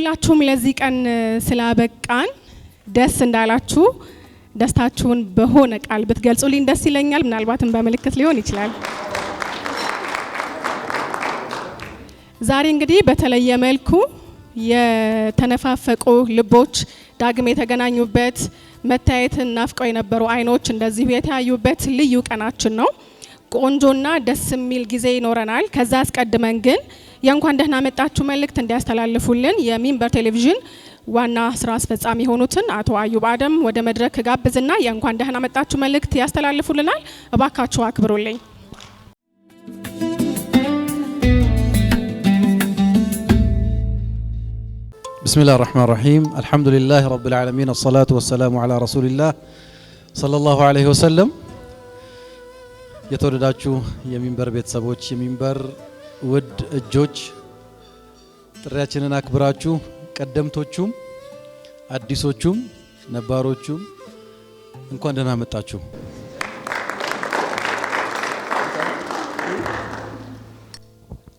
ሁላችሁም ለዚህ ቀን ስላበቃን ደስ እንዳላችሁ ደስታችሁን በሆነ ቃል ብትገልጹልኝ ደስ ይለኛል። ምናልባትም በመልእክት ሊሆን ይችላል። ዛሬ እንግዲህ በተለየ መልኩ የተነፋፈቁ ልቦች ዳግም የተገናኙበት መታየትን ናፍቀው የነበሩ አይኖች እንደዚህ የተያዩበት ልዩ ቀናችን ነው። ቆንጆና ደስ የሚል ጊዜ ይኖረናል። ከዛ አስቀድመን ግን የእንኳን ደህና መጣችሁ መልእክት እንዲያስተላልፉልን የሚንበር ቴሌቪዥን ዋና ስራ አስፈጻሚ የሆኑትን አቶ አዩብ አደም ወደ መድረክ ጋብዝና የእንኳን ደህና መጣችሁ መልእክት ያስተላልፉልናል። እባካችሁ አክብሩልኝ። بسم الله الرحمن الرحيم الحمد لله رب العالمين الصلاة والسلام على رسول الله صلى الله عليه وسلم የተወደዳችሁ የሚንበር ቤተሰቦች የሚንበር ውድ እጆች ጥሪያችንን አክብራችሁ ቀደምቶቹም አዲሶቹም ነባሮቹም እንኳን ደህና መጣችሁ።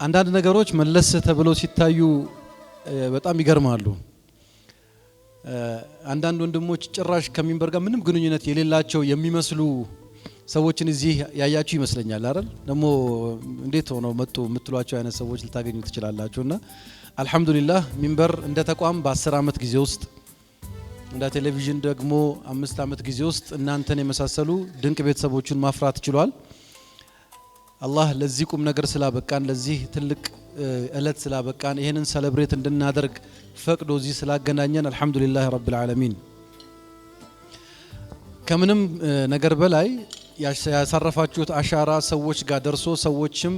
አንዳንድ ነገሮች መለስ ተብለው ሲታዩ በጣም ይገርማሉ። አንዳንድ ወንድሞች ጭራሽ ከሚንበር ጋር ምንም ግንኙነት የሌላቸው የሚመስሉ ሰዎችን እዚህ ያያችሁ ይመስለኛል አይደል? ደግሞ እንዴት ሆነው መጡ የምትሏቸው አይነት ሰዎች ልታገኙ ትችላላችሁና አልহামዱሊላህ ሚንበር እንደ ተቋም በ10 አመት ጊዜ ውስጥ እንደ ቴሌቪዥን ደግሞ 5 አመት ጊዜ ውስጥ እናንተን የመሳሰሉ ድንቅ ቤተሰቦችን ማፍራት ችሏል። አላህ ለዚህ ቁም ነገር ስላበቃን ለዚህ ትልቅ እለት ስላበቃን ይሄንን ሴሌብሬት እንድናደርግ ፈቅዶ እዚህ ስላገናኘን አልহামዱሊላህ ረብል ዓለሚን። ከምንም ነገር በላይ ያሳረፋችሁት አሻራ ሰዎች ጋር ደርሶ ሰዎችም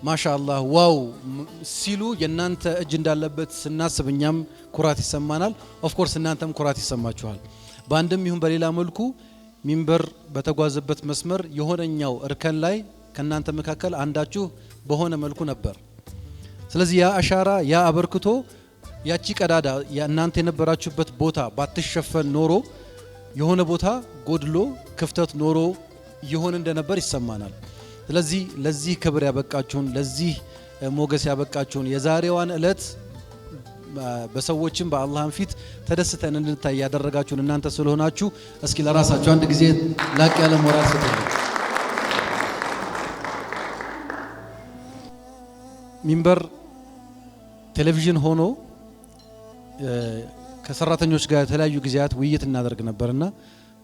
ማሻአላህ ዋው ሲሉ የናንተ እጅ እንዳለበት ስናስብ እኛም ኩራት ይሰማናል። ኦፍ ኮርስ እናንተም ኩራት ይሰማችኋል። በአንድም ይሁን በሌላ መልኩ ሚንበር በተጓዘበት መስመር የሆነኛው እርከን ላይ ከናንተ መካከል አንዳችሁ በሆነ መልኩ ነበር። ስለዚህ ያ አሻራ ያ አበርክቶ ያቺ ቀዳዳ እናንተ የነበራችሁበት ቦታ ባትሸፈን ኖሮ የሆነ ቦታ ጎድሎ ክፍተት ኖሮ ይሆን እንደነበር ይሰማናል። ስለዚህ ለዚህ ክብር ያበቃችሁን ለዚህ ሞገስ ያበቃችሁን የዛሬዋን እለት በሰዎችም በአላህም ፊት ተደስተን እንድንታይ ያደረጋችሁን እናንተ ስለሆናችሁ እስኪ ለራሳችሁ አንድ ጊዜ ላቅ ያለ ሞራል ስጡኝ። ሚንበር ቴሌቪዥን ሆኖ ከሰራተኞች ጋር የተለያዩ ጊዜያት ውይይት እናደርግ ነበርና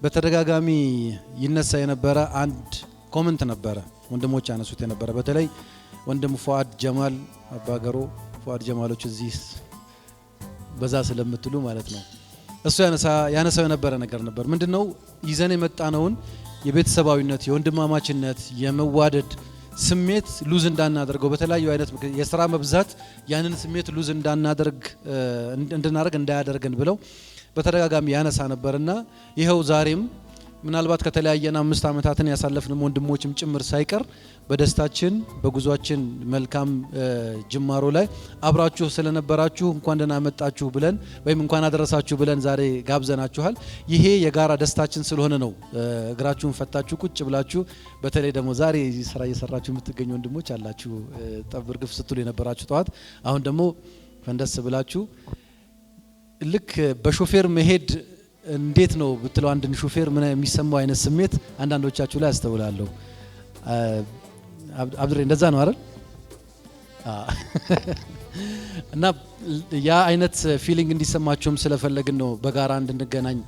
በተደጋጋሚ ይነሳ የነበረ አንድ ኮሜንት ነበረ ወንድሞች ያነሱት የነበረ በተለይ ወንድም ፉአድ ጀማል አባገሮ ፉአድ ጀማሎች እዚህ በዛ ስለምትሉ ማለት ነው እሱ ያነሳው የነበረ ነገር ነበር። ምንድነው ይዘን የመጣነውን የቤተሰባዊነት የወንድማማችነት የመዋደድ ስሜት ሉዝ እንዳናደርገው በተለያዩ አይነት የሥራ መብዛት ያንን ስሜት ሉዝ እንድናደርግ እንዳያደርገን ብለው በተደጋጋሚ ያነሳ ነበርና ይሄው ዛሬም ምናልባት ከተለያየና 5 አመታትን ያሳለፍን ወንድሞችም ጭምር ሳይቀር በደስታችን በጉዟችን መልካም ጅማሮ ላይ አብራችሁ ስለነበራችሁ እንኳን ደህና መጣችሁ ብለን ወይም እንኳን አደረሳችሁ ብለን ዛሬ ጋብዘናችኋል። ይሄ የጋራ ደስታችን ስለሆነ ነው እግራችሁን ፈታችሁ ቁጭ ብላችሁ በተለይ ደግሞ ዛሬ ስራ እየሰራችሁ የምትገኙ ወንድሞች አላችሁ ጠብር ግፍ ስትሉ የነበራችሁ ጧት አሁን ደግሞ ፈንደስ ብላችሁ ልክ በሾፌር መሄድ እንዴት ነው ብትለው አንድን ሾፌር ምን የሚሰማው አይነት ስሜት አንዳንዶቻችሁ ላይ አስተውላለሁ። አብዱሬ እንደዛ ነው አይደል? እና ያ አይነት ፊሊንግ እንዲሰማችሁም ስለፈለግን ነው በጋራ እንድንገናኝ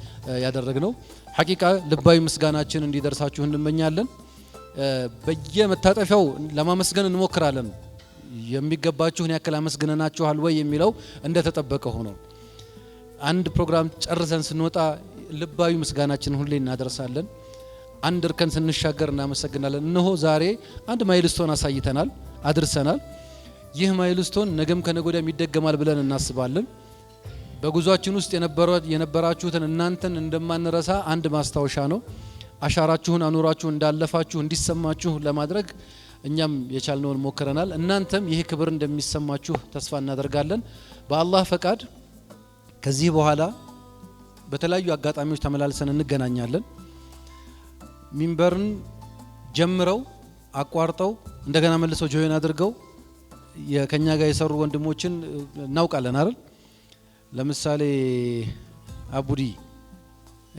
ያደረግነው። ሐቂቃ ልባዊ ምስጋናችን እንዲደርሳችሁ እንመኛለን። በየመታጠፊያው ለማመስገን እንሞክራለን። የሚገባችሁን ያክል አመስግነናችኋል ወይ የሚለው እንደተጠበቀ ሆኖ አንድ ፕሮግራም ጨርሰን ስንወጣ ልባዊ ምስጋናችንን ሁሌ እናደርሳለን። አንድ እርከን ስንሻገር እናመሰግናለን። እነሆ ዛሬ አንድ ማይልስቶን አሳይተናል አድርሰናል። ይህ ማይልስቶን ነገም ከነገወዲያም ይደገማል ብለን እናስባለን። በጉዟችን ውስጥ የነበራችሁትን እናንተን እንደማንረሳ አንድ ማስታወሻ ነው። አሻራችሁን አኑራችሁ እንዳለፋችሁ እንዲሰማችሁ ለማድረግ እኛም የቻልነውን ሞክረናል። እናንተም ይሄ ክብር እንደሚሰማችሁ ተስፋ እናደርጋለን። በአላህ ፈቃድ ከዚህ በኋላ በተለያዩ አጋጣሚዎች ተመላልሰን እንገናኛለን። ሚንበርን ጀምረው አቋርጠው እንደገና መልሰው ጆይን አድርገው ከኛ ጋር የሰሩ ወንድሞችን እናውቃለን አይደል? ለምሳሌ አቡዲ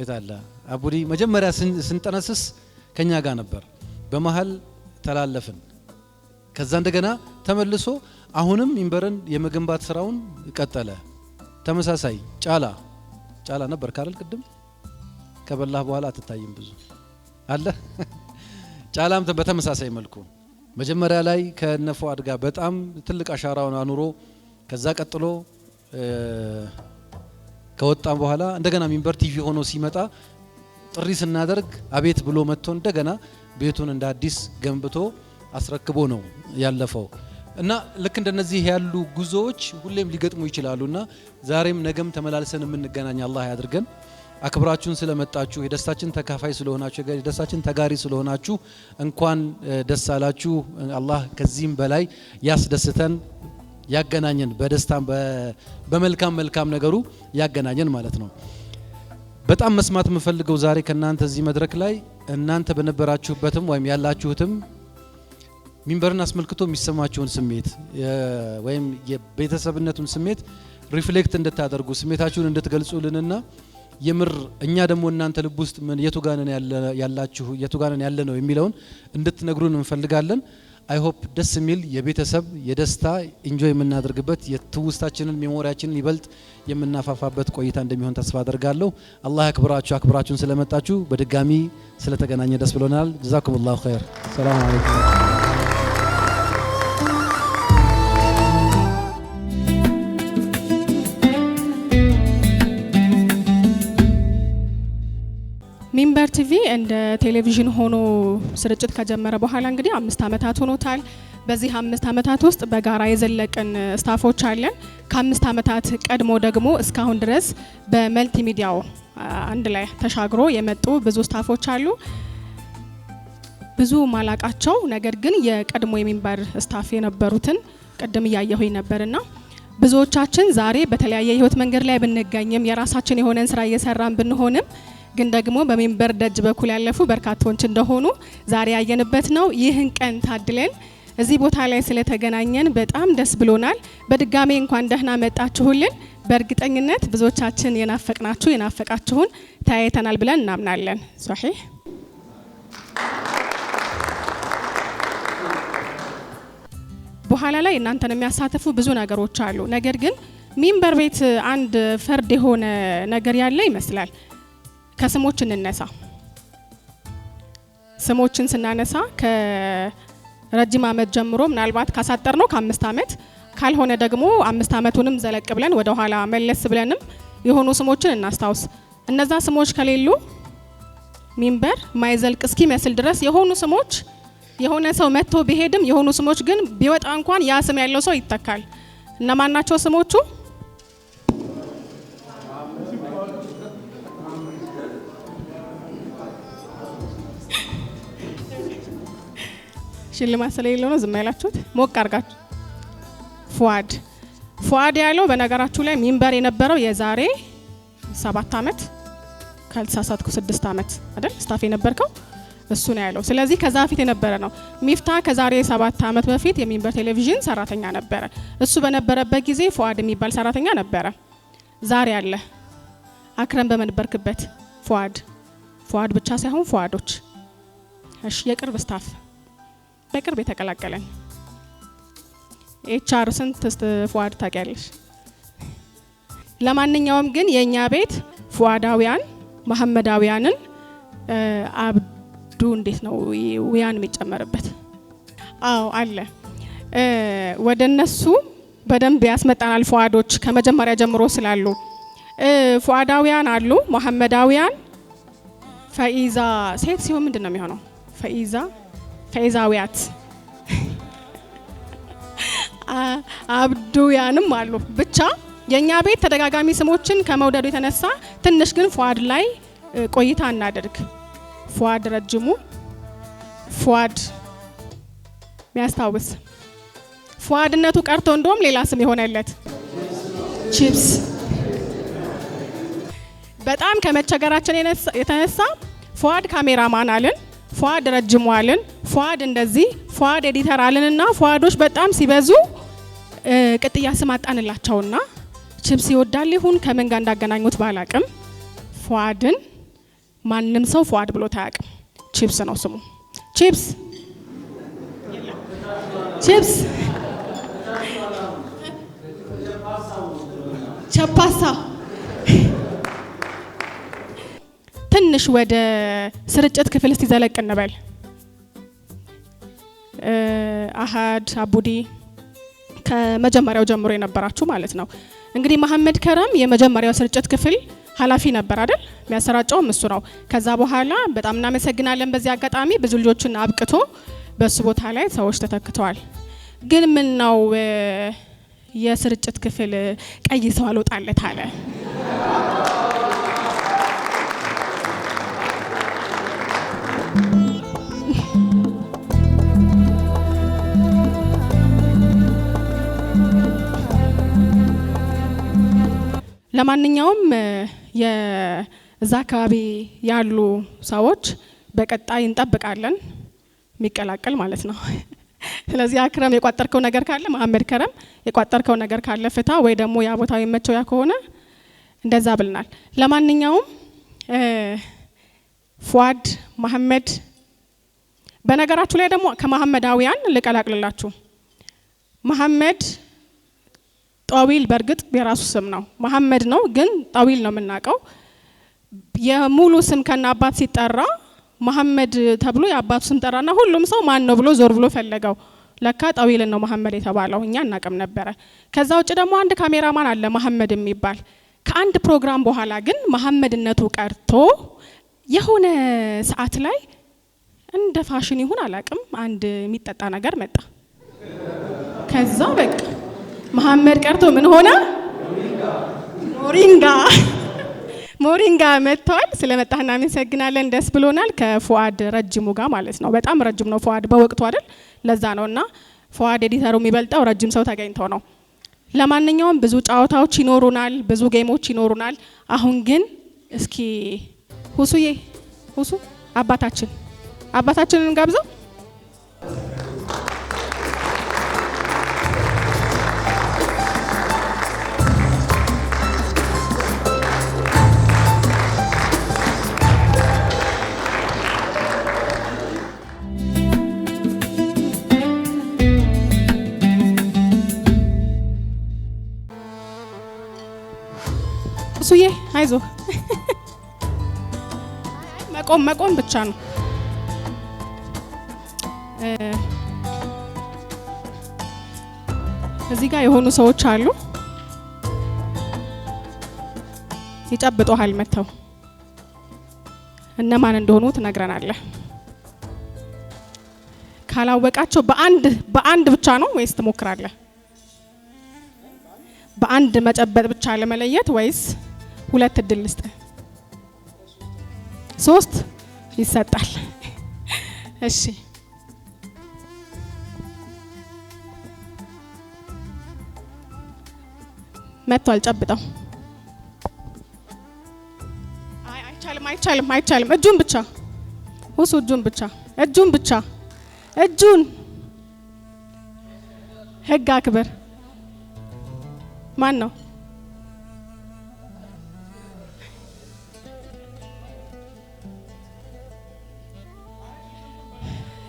እታላ አቡዲ መጀመሪያ ስንጠነስስ ከኛ ጋር ነበር በመሃል ተላለፍን ከዛ እንደገና ተመልሶ አሁንም ሚንበርን የመገንባት ስራውን ቀጠለ ተመሳሳይ ጫላ ነበር ካረል ቅድም ከበላህ በኋላ አትታይም ብዙ አለ ጫላም በተመሳሳይ መልኩ መጀመሪያ ላይ ከነፎ አድጋ በጣም ትልቅ አሻራውን አኑሮ ከዛ ቀጥሎ ከወጣም በኋላ እንደገና ሚንበር ቲቪ ሆኖ ሲመጣ ጥሪ ስናደርግ አቤት ብሎ መጥቶ እንደገና ቤቱን እንደ አዲስ ገንብቶ አስረክቦ ነው ያለፈው እና ልክ እንደነዚህ ያሉ ጉዞዎች ሁሌም ሊገጥሙ ይችላሉና ዛሬም ነገም ተመላልሰን የምንገናኝ አላህ ያድርገን አክብራችሁን ስለመጣችሁ የደስታችን ተካፋይ ስለሆናችሁ የደስታችን ተጋሪ ስለሆናችሁ እንኳን ደስ አላችሁ አላህ ከዚህም በላይ ያስደስተን ያገናኘን በደስታም በመልካም ነገሩ ያገናኘን ማለት ነው በጣም መስማት የምፈልገው ዛሬ ከናንተ እዚህ መድረክ ላይ እናንተ በነበራችሁበትም ወይም ያላችሁትም ሚንበርን አስመልክቶ የሚሰማችሁን ስሜት ወይም የቤተሰብነቱን ስሜት ሪፍሌክት እንድታደርጉ ስሜታችሁን እንድትገልጹልንና የምር እኛ ደግሞ እናንተ ልብ ውስጥ ምን የቱጋነን ያለ ነው የሚለውን እንድትነግሩን እንፈልጋለን አይ ሆፕ ደስ የሚል የቤተሰብ የደስታ ኢንጆይ የምናደርግበት የትውስታችንን ሜሞሪያችንን ይበልጥ የምናፋፋበት ቆይታ እንደሚሆን ተስፋ አደርጋለሁ አላህ አክብራችሁን ስለመጣችሁ በድጋሚ ስለተገናኘ ደስ ብሎናል ጀዛኩሙላሁ ኸይር ሰላም አለይኩም ሚንበር ቲቪ እንደ ቴሌቪዥን ሆኖ ስርጭት ከጀመረ በኋላ እንግዲህ 5 አመታት ሆኖታል በዚህ 5 አመታት ውስጥ በጋራ የዘለቀን ስታፎች አለን ከ5 አመታት ቀድሞ ደግሞ እስካሁን ድረስ በመልቲ ሚዲያው አንድ ላይ ተሻግሮ የመጡ ብዙ ስታፎች አሉ ብዙ ማላቃቸው ነገር ግን የቀድሞ የሚንበር ስታፍ የነበሩትን ቀደም ያያዩኝ ነበርና ብዙዎቻችን ዛሬ በተለያየ ህይወት መንገድ ላይ ብንገኝም የራሳችን የሆነን ስራ እየሰራን ብንሆንም ግን ደግሞ በሚንበር ደጅ በኩል ያለፉ በርካቶች እንደሆኑ ዛሬ ያየንበት ነው ይህን ቀን ታድለን እዚህ ቦታ ላይ ስለተገናኘን በጣም ደስ ብሎናል በድጋሚ እንኳን ደህና መጣችሁልን በእርግጠኝነት ብዙዎቻችን የናፈቃችሁን ታያይተናል ብለን እናምናለን ሶሒህ በኋላ ላይ እናንተን የሚያሳተፉ ብዙ ነገሮች አሉ ነገር ግን ሚንበር ቤት አንድ ፈርድ የሆነ ነገር ያለ ይመስላል ከስሞች እንነሳ ስሞችን ስናነሳ ከረጅም አመት ጀምሮ ምናልባት ካሳጠር ነው ከ5 አመት ካልሆነ ደግሞ 5 አመቱንም ዘለቅ ብለን ወደ ኋላ መለስ ብለንም የሆኑ ስሞችን እናስታውስ እነዛ ስሞች ከሌሉ ሚንበር ማይዘልቅ እስኪመስል ድረስ የሆኑ ስሞች የሆነ ሰው መጥቶ ቢሄድም የሆኑ ስሞች ግን ቢወጣ እንኳን ያ ስም ያለው ሰው ይተካል እነማን ናቸው ስሞቹ ሽልማት ስለሌለው ነው ዝም ያላችሁት ሞቅ አርጋችሁ ፉአድ ያለው በነገራችሁ ላይ ሚንበር የነበረው የዛሬ 7 አመት ካልተሳሳትኩ 6 አመት አይደል ስታፍ የነበርከው እሱ ነው ያለው ስለዚህ ከዛ በፊት የነበረ ነው ሚፍታ ከዛሬ 7 አመት በፊት የሚንበር ቴሌቪዥን ሰራተኛ ነበረ እሱ በነበረበት ጊዜ ፉአድ የሚባል ሰራተኛ ነበረ ዛሬ አለ አክረም በመነበርክበት ፉአድ ብቻ ሳይሆን ፉአዶች እሺ የቅርብ ስታፍ በቅርብ የተቀላቀለን ኤችአር ስንት ፉአድ ታውቂያለሽ ለማንኛውም ግን የኛ ቤት ፉአዳውያን መሐመዳውያንን አብዱ እንዴት ነው ውያን የሚጨመርበት አዎ አለ ወደነሱ በደንብ ያስመጣናል ፉአዶች ከመጀመሪያ ጀምሮ ስላሉ ፉአዳውያን አሉ መሐመዳውያን ፈኢዛ ሴት ሲሆን ምንድነው የሚሆነው ፈኢዛዊያት አብዱያንም አሉ ብቻ የኛ ቤት ተደጋጋሚ ስሞችን ከመውደዱ የተነሳ ትንሽ ግን ፉአድ ላይ ቆይታ እናደርግ ፉአድ ረጅሙ ፉአድ የሚያስታውስ ፉአድነቱ ቀርቶ እንደውም ሌላ ስም የሆነለት ቺፕስ በጣም ከመቸገራችን የተነሳ ፉአድ ካሜራማን አለን ፉአድ ረጅሙ አለን ፉአድ እንደዚህ ፉአድ ኤዲተር አለንና ፉአዶች በጣም ሲበዙ ቅጥያ ስም አጣንላቸውና ቺፕስ ይወዳል ይሁን ከምን ጋር እንዳገናኙት ባላቅም ፉአድን ማንም ሰው ፉአድ ብሎ ታያቅም። ቺፕስ ነው ስሙ። ቺፕስ ቺፕስ ቸፓሳ። ትንሽ ወደ ስርጭት ክፍል እስቲ ዘለቅ እንበል። አሃድ አቡዲ ከመጀመሪያው ጀምሮ የነበራችሁ ማለት ነው። እንግዲህ መሐመድ ከረም የመጀመሪያው ስርጭት ክፍል ኃላፊ ነበር አይደል? የሚያሰራጨውም እሱ ነው። ከዛ በኋላ በጣም እናመሰግናለን። በዚህ አጋጣሚ ብዙ ልጆችን አብቅቶ በሱ ቦታ ላይ ሰዎች ተተክተዋል። ግን ምን ነው የስርጭት ክፍል ቀይ ሰው አልወጣለት አለ። ለማንኛውም የዛ አካባቢ ያሉ ሰዎች በቀጣይ እንጠብቃለን የሚቀላቀል ማለት ነው። ስለዚህ አክረም የቋጠርከው ነገር ካለ መሐመድ ከረም የቋጠርከው ነገር ካለ ፍታ፣ ወይ ደግሞ ያ ቦታው የመቸው ያ ከሆነ እንደዛ ብልናል። ለማንኛውም ፉአድ መሐመድ፣ በነገራችሁ ላይ ደግሞ ከመሐመዳውያን ልቀላቅልላችሁ። መሐመድ ጣዊል በእርግጥ የራሱ ስም ነው፣ መሐመድ ነው ግን ጣዊል ነው የምናውቀው። የሙሉ ስም ከና አባት ሲጠራ መሐመድ ተብሎ የአባቱ ስም ጠራና ሁሉም ሰው ማን ነው ብሎ ዞር ብሎ ፈለገው። ለካ ጣዊልን ነው መሐመድ የተባለው፣ እኛ እናቅም ነበረ። ከዛ ውጭ ደግሞ አንድ ካሜራማን አለ መሐመድ የሚባል። ከአንድ ፕሮግራም በኋላ ግን መሐመድነቱ ቀርቶ የሆነ ሰዓት ላይ እንደ ፋሽን ይሁን አላቅም አንድ የሚጠጣ ነገር መጣ። ከዛ በቃ መሐመድ ቀርቶ ምን ሆነ? ሞሪንጋ መጥቷል። ስለመጣህ እናመሰግናለን፣ ደስ ብሎናል። ከፉአድ ረጅሙ ጋር ማለት ነው። በጣም ረጅም ነው ፉአድ በወቅቱ አይደል? ለዛ ነውና ፉአድ ኤዲተሩ የሚበልጠው ረጅም ሰው ተገኝቶ ነው። ለማንኛውም ብዙ ጨዋታዎች ይኖሩናል፣ ብዙ ጌሞች ይኖሩናል። አሁን ግን እስኪ ሁሱ አባታችንን ጋብዘው። ሁሱዬ አይዞህ። መቆም ብቻ ነው። እዚህ ጋር የሆኑ ሰዎች አሉ ይጨብጡሃል መተው። እነማን እንደሆኑ ትነግረናለህ። ካላወቃቸው በአንድ ብቻ ነው ወይስ ትሞክራለህ? በአንድ መጨበጥ ብቻ ለመለየት ወይስ ሁለት እድል ልስጥ? 3 ይሰጣል። እሺ መጥቷል። ጨብጠው። አይቻልም። እጁን ብቻ ሁሱ፣ እጁን ብቻ ህግ አክብር። ማን ነው?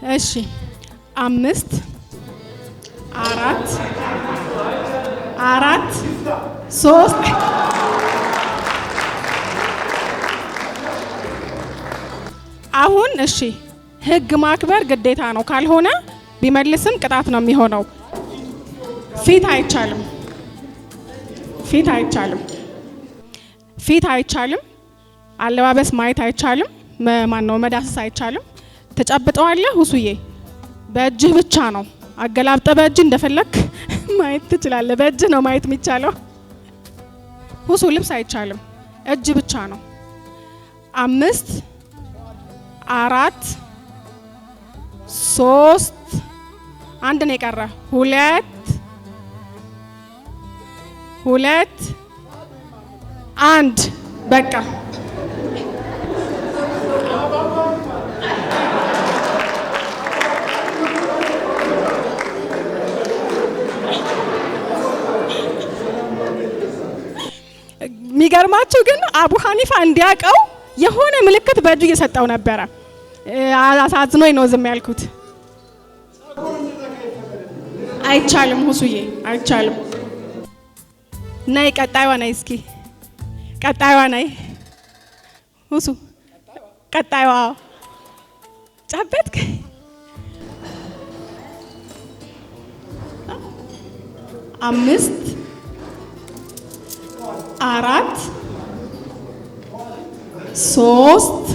እሺ 5 4 3 አሁን እሺ ህግ ማክበር ግዴታ ነው። ካልሆነ ቢመልስም ቅጣት ነው የሚሆነው። ፊት አይቻልም። አለባበስ ማየት አይቻልም። ማን ነው መዳሰስ አይቻልም። ተጨብጠዋለህ ሁሱዬ፣ በእጅህ ብቻ ነው። አገላብጠ በእጅ እንደፈለክ ማየት ትችላለህ። በእጅህ ነው ማየት የሚቻለው። ሁሱ ልብስ አይቻልም፣ እጅ ብቻ ነው። 5 4 3 አንድ ነው የቀረ። 2 1 በቃ የሚገርማችሁ ግን አቡ ሐኒፋ እንዲያውቀው የሆነ ምልክት በእጁ እየሰጠው ነበረ። አሳዝኖኝ ነው ዝም ያልኩት። አይቻልም ሁሱዬ አይቻልም። ነይ ቀጣይዋ ነይ እስኪ ቀጣይዋ ነይ ሁሱ ቀጣይዋ ጨበጥክ። 5 4 3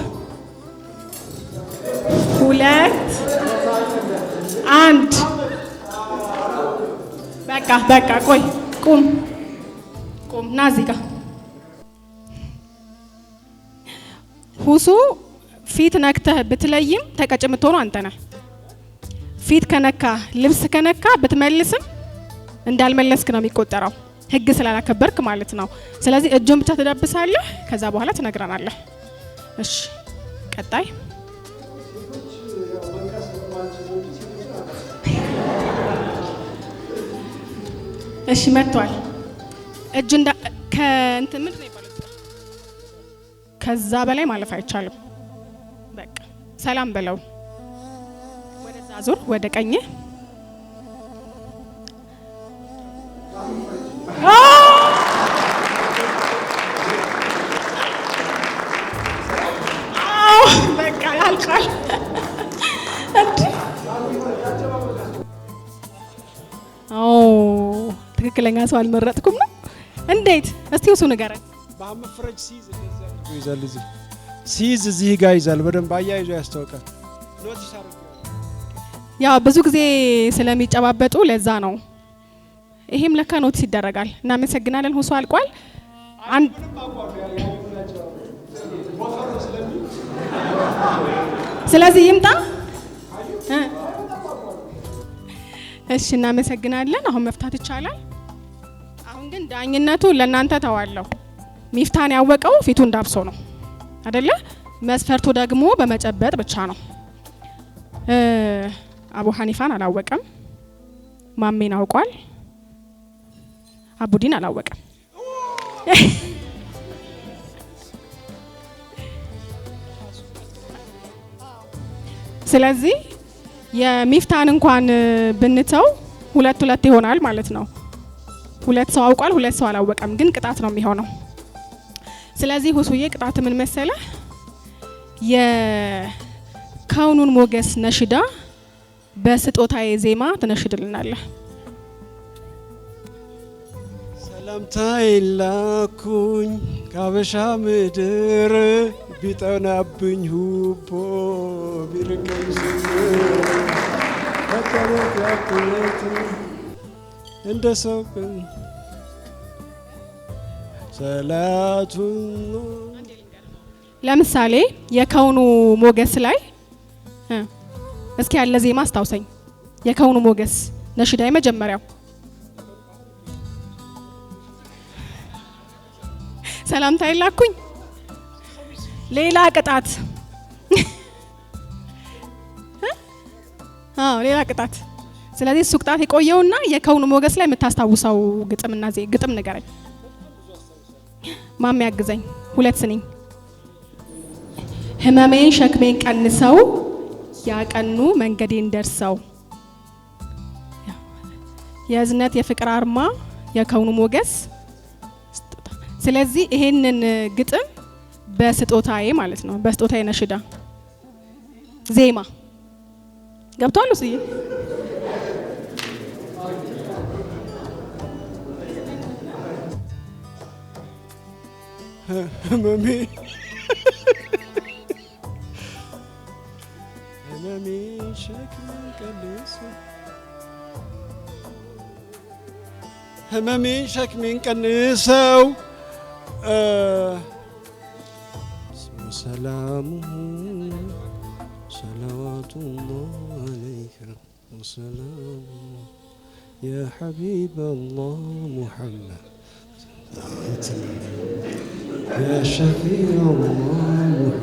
2 1 በቃ ቆይ ቁም ና እዚህ ጋር ሁሱ ፊት ነክተህ ብትለይም ተቀጭ የምትሆነው አንተ ነህ። ፊት ከነካ ልብስ ከነካ ብትመልስም እንዳልመለስክ ነው የሚቆጠረው፣ ህግ ስላላከበርክ ማለት ነው። ስለዚህ እጁን ብቻ ትዳብሳለህ፣ ከዛ በኋላ ትነግረናለህ። እሺ ቀጣይ እሺ መጥቷል። እጅ እንዳ ከእንትን ምንድን ነው ይባላል? ከዛ በላይ ማለፍ አይቻልም። በቃ ሰላም በለው። ወደዛ ዙር፣ ወደ ቀኝ። በቃ ያልቃል። ትክክለኛ ሰው አልመረጥኩም ነው። እንዴት? እስቲ እሱ ንገረኝ። በመፍረጅ ሲይዝ እዚህ ጋር ይዛል። በደንብ አያይዞ ያስታውቃል። ኖቲስ አድርገው። ያው ብዙ ጊዜ ስለሚጨባበጡ ለዛ ነው። ይሄም ለካ ኖቲስ ይደረጋል። እናመሰግናለን። ሁሱ አልቋል። ስለዚህ ይምጣ። እሺ እናመሰግናለን። አሁን መፍታት ይቻላል። አሁን ግን ዳኝነቱ ለእናንተ ተዋለሁ። ሚፍታን ያወቀው ፊቱን ዳብሶ ነው አይደለ? መስፈርቱ ደግሞ በመጨበጥ ብቻ ነው። አቡ ሐኒፋን አላወቀም። ማሜን አውቋል። አቡዲን አላወቀም። ስለዚህ የሚፍታን እንኳን ብንተው 2-2 ይሆናል ማለት ነው። 2 ሰው አውቋል፣ 2 ሰው አላወቀም። ግን ቅጣት ነው የሚሆነው። ስለዚህ ሁሱዬ ቅጣት ምን መሰለ? የከውኑን ሞገስ ነሽዳ በስጦታዬ ዜማ ትነሽድልናለህ። ሰላምታዬ ላኩኝ ካበሻ ምድር ቢጠናብኝ ሁቦ ቢርቀኝ እንደ ሰው ሰላቱ። ለምሳሌ የከውኑ ሞገስ ላይ እስኪ ያለ ዜማ አስታውሰኝ። የከውኑ ሞገስ ነሽዳ የመጀመሪያው ሰላምታ ይላኩኝ። ሌላ ቅጣት ሌላ ቅጣት። ስለዚህ እሱ ቅጣት የቆየውና የከውኑ ሞገስ ላይ የምታስታውሰው ግጥምና ግጥም ንገረኝ። ማሜ ያግዘኝ። 2 ስንኝ። ህመሜን ሸክሜን ቀንሰው ያቀኑ መንገዴን ደርሰው። የእዝነት የፍቅር አርማ የከውኑ ሞገስ። ስለዚህ ይሄንን ግጥም በስጦታዬ ማለት ነው፣ በስጦታዬ ነሽዳ ዜማ ገብቷል። እስኪ ህመሜ ሸክሜን ቀንሰው ህመሜን ሸክሜን ቀንሰው ሰላሙሁ ሰላዋቱላህ አለይከ ወሰላሙ ያ ሐቢበላህ ሙሐመድ ያ ሸፊዐላህ ሙሐመድ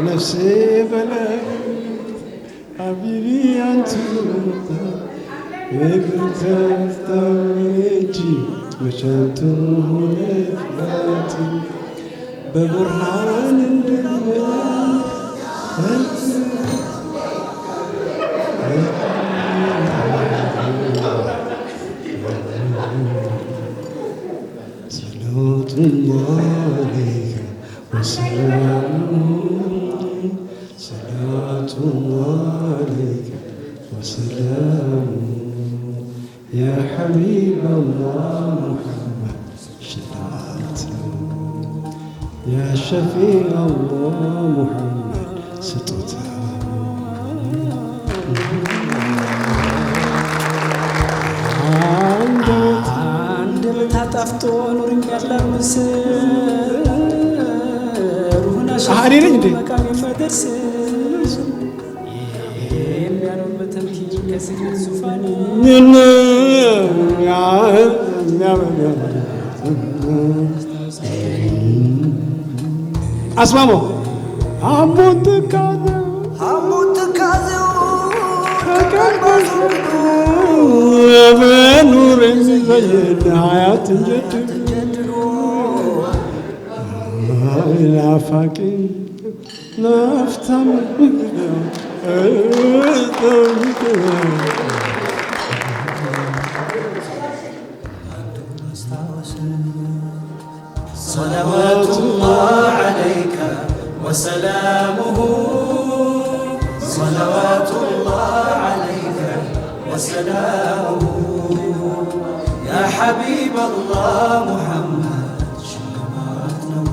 ነፍሴ በላይ ሐቢቢ አንቱ እግርተፍታች መቻንቱ ሁለት በብርሃን صلاة الله عليك وسلامه صلاة الله عليك وسلامه يا حبيب الله محمد شفاعته يا شفيع الله محمد سطوته ታጣፍቶ ኑርም ያላምስ ሩህና አሪኝ እንዴ መቃም መደርስ የሚያኖበት ተምኪ ከስግድ ዙፋን አስማሞ አሞት ካዘው ከቀልባሱ በኑር የሚዘየድ ሀያት እንጀድሎ ናፋቂ ናፍታም صلوات الله عليك وسلامه صلوات الله عليك وسلامه يا حبيب الله محمد شمعته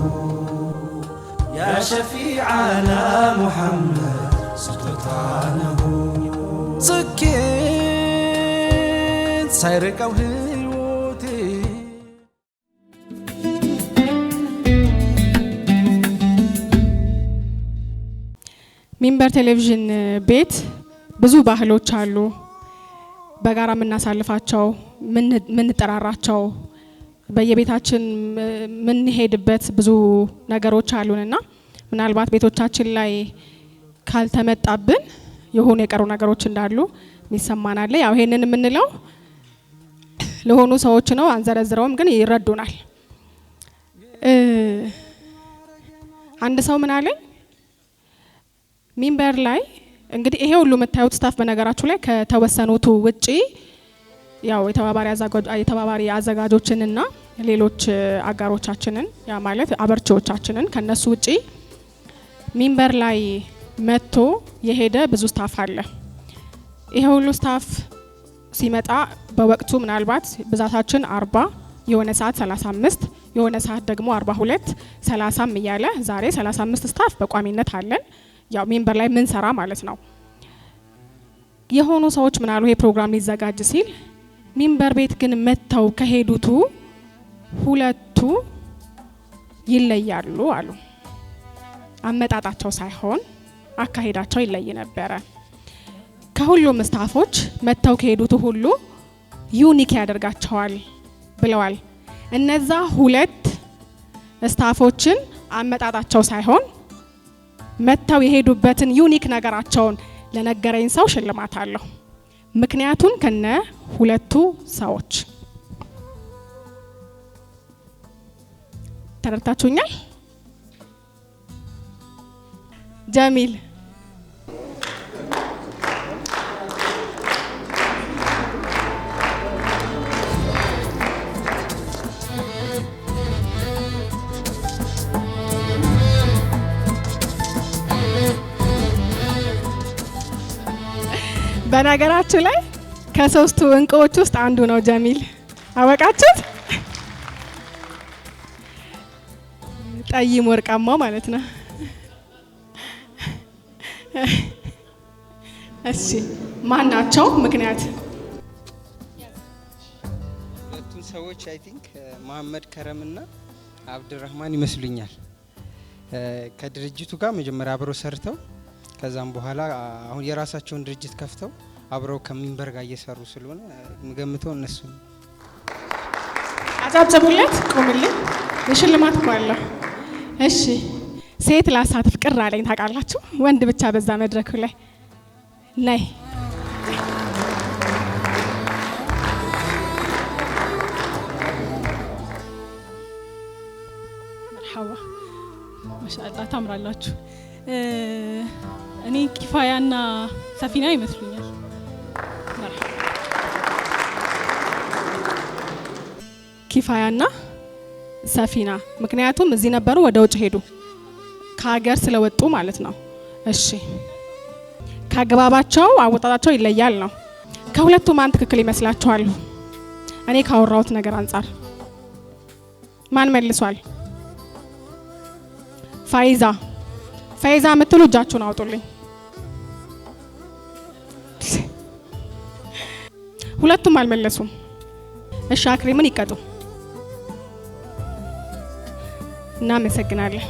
يا شفيعنا محمد سلطانه سكت سيرقوا هيوتي ሚንበር ቴሌቪዥን ቤት ብዙ ባህሎች አሉ። በጋራ የምናሳልፋቸው ምንጠራራቸው በየቤታችን ምንሄድበት ብዙ ነገሮች አሉንና ምናልባት ቤቶቻችን ላይ ካልተመጣብን የሆኑ የቀሩ ነገሮች እንዳሉ ይሰማናል። ያው ይሄንን የምንለው ለሆኑ ሰዎች ነው፣ አንዘረዝረውም፣ ግን ይረዱናል። አንድ ሰው ምን አለኝ ሚንበር ላይ እንግዲህ ይሄ ሁሉ የምታዩት ስታፍ በነገራችሁ ላይ ከተወሰኑት ውጪ ያው የተባባሪ አዘጋጆችንና ሌሎች አጋሮቻችንን ያ ማለት አበርቾቻችንን ከነሱ ውጪ ሚንበር ላይ መጥቶ የሄደ ብዙ ስታፍ አለ። ይሄ ሁሉ ስታፍ ሲመጣ በወቅቱ ምናልባት ብዛታችን 40 የሆነ ሰዓት 35 የሆነ ሰዓት ደግሞ 42 30 እያለ ዛሬ 35 ስታፍ በቋሚነት አለን። ያው ሚንበር ላይ ምን ሰራ ማለት ነው። የሆኑ ሰዎች ምናሉ ይሄ ፕሮግራም ሊዘጋጅ ሲል ሚንበር ቤት ግን መተው ከሄዱቱ ሁለቱ ይለያሉ አሉ። አመጣጣቸው ሳይሆን አካሄዳቸው ይለይ ነበረ። ከሁሉም ስታፎች መተው ከሄዱቱ ሁሉ ዩኒክ ያደርጋቸዋል ብለዋል። እነዛ ሁለት ስታፎችን አመጣጣቸው ሳይሆን መተው የሄዱበትን ዩኒክ ነገራቸውን ለነገረኝ ሰው ሽልማት አለው። ምክንያቱም ከነ ሁለቱ ሰዎች ተረድታችሁኛል? ጀሚል በነገራችሁ ላይ ከሶስቱ እንቁዎች ውስጥ አንዱ ነው ጀሚል። አወቃችሁት? ጠይም ወርቃማው ማለት ነው። እሺ ማን ናቸው? ምክንያት ሁለቱን ሰዎች አይ ቲንክ መሐመድ ከረምና አብዱራህማን ይመስሉኛል። ከድርጅቱ ጋር መጀመሪያ አብረው ሰርተው ከዛም በኋላ አሁን የራሳቸውን ድርጅት ከፍተው አብረው ከሚንበር ጋር እየሰሩ ስለሆነ ምገምተው እነሱ ነው። አጫብጨቡለት፣ ቆምልኝ። የሽልማት እኮ አለ። እሺ ሴት ላሳትፍ ቅር አለኝ ታውቃላችሁ። ወንድ ብቻ በዛ መድረኩ ላይ ነይ። ማሻአላ ታምራላችሁ። እኔ ኪፋያና ሰፊና ይመስሉኛል። ኪፋያና ሰፊና ምክንያቱም እዚህ ነበሩ ወደ ውጭ ሄዱ ከሀገር ስለወጡ ማለት ነው። እሺ ከአገባባቸው አወጣጣቸው ይለያል ነው። ከሁለቱ ማን ትክክል ይመስላችኋል? እኔ ካወራሁት ነገር አንጻር ማን መልሷል? ፋይዛ የምትሉ እጃችሁን አውጡልኝ። ሁለቱም አልመለሱም። እሺ አክሪምን ይቀጡ። እናመሰግናለን።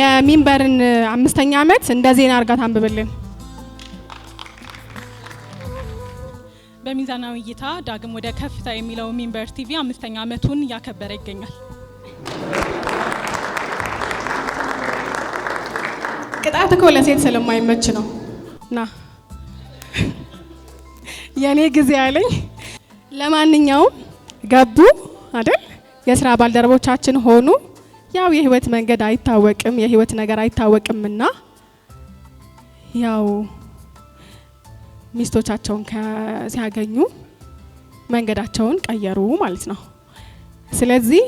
የሚንበርን 5ኛ ዓመት እንደ ዜና አርጋ ታንብብልን። በሚዛናዊ እይታ ዳግም ወደ ከፍታ የሚለው ሚንበር ቲቪ 5ኛ ዓመቱን እያከበረ ይገኛል። ቅጣት እኮ ለሴት ስለማይመች ነው። ና የኔ ጊዜ ያለኝ። ለማንኛውም ገቡ አይደል? የስራ ባልደረቦቻችን ሆኑ። ያው የህይወት መንገድ አይታወቅም፣ የህይወት ነገር አይታወቅምና ያው ሚስቶቻቸውን ሲያገኙ መንገዳቸውን ቀየሩ ማለት ነው። ስለዚህ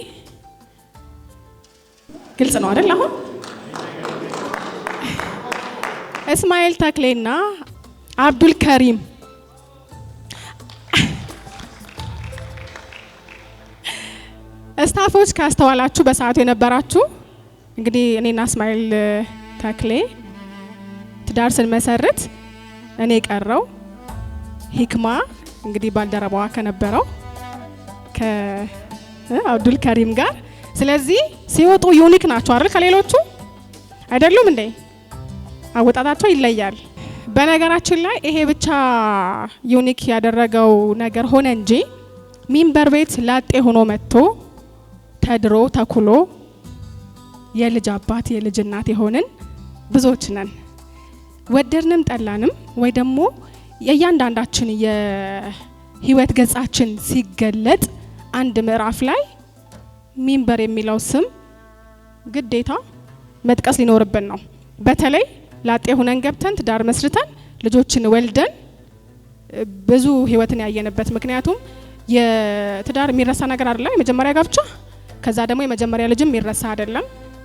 ግልጽ ነው አይደል? አሁን እስማኤል ተክሌና አብዱል ከሪም ስታፎች ካስተዋላችሁ በሰዓቱ የነበራችሁ እንግዲህ እኔና እስማኤል ተክሌ ትዳር ስንመሰርት እኔ ቀረው ሂክማ እንግዲህ ባልደረባዋ ከነበረው ከአብዱል ከሪም ጋር። ስለዚህ ሲወጡ ዩኒክ ናቸው አይደል? ከሌሎቹ አይደሉም እንዴ? አወጣጣቸው ይለያል። በነገራችን ላይ ይሄ ብቻ ዩኒክ ያደረገው ነገር ሆነ እንጂ ሚንበር ቤት ላጤ ሆኖ መጥቶ ተድሮ ተኩሎ የልጅ አባት የልጅ እናት የሆንን ብዙዎች ነን። ወደድንም ጠላንም ወይ ደግሞ የእያንዳንዳችን የህይወት ገጻችን ሲገለጥ አንድ ምዕራፍ ላይ ሚንበር የሚለው ስም ግዴታ መጥቀስ ሊኖርብን ነው። በተለይ ላጤ ሆነን ገብተን ትዳር መስርተን ልጆችን ወልደን ብዙ ህይወትን ያየንበት። ምክንያቱም የትዳር የሚረሳ ነገር አይደለም። የመጀመሪያ ጋብቻ ከዛ ደግሞ የመጀመሪያ ልጅም የሚረሳ አይደለም።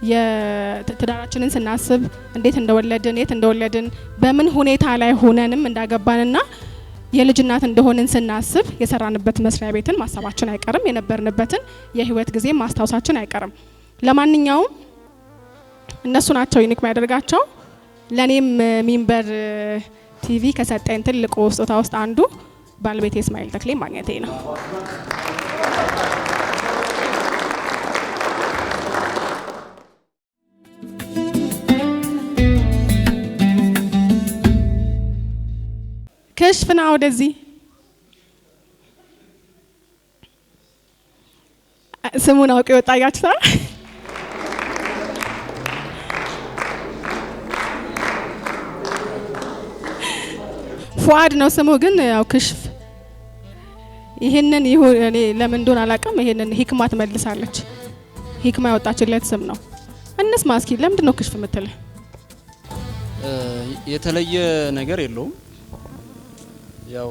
የትዳራችንን ስናስብ እንዴት እንደወለድን የት እንደወለድን በምን ሁኔታ ላይ ሆነንም እንዳገባንና የልጅ እናት እንደሆንን ስናስብ የሰራንበት መስሪያ ቤትን ማሰባችን አይቀርም። የነበርንበትን የህይወት ጊዜ ማስታወሳችን አይቀርም። ለማንኛውም እነሱ ናቸው ዩኒክ የሚያደርጋቸው። ለኔም ሚንበር ቲቪ ከሰጠኝ ትልቁ ስጦታ ውስጥ አንዱ ባለቤቴ እስማኤል ተክሌ ማግኘቴ ነው። ከሽፍና ወደዚህ ስሙን አውቄ ወጣያችሁ። ፉአድ ነው ስሙ፣ ግን ያው ክሽፍ። ይሄንን ይሁን እኔ ለምን እንደሆነ አላውቅም። ይሄንን ሂክማ ትመልሳለች። ሂክማ ያወጣችለት ስም ነው። እንስማ እስኪ ለምንድን ነው ክሽፍ የምትለው? የተለየ ነገር የለውም። ያው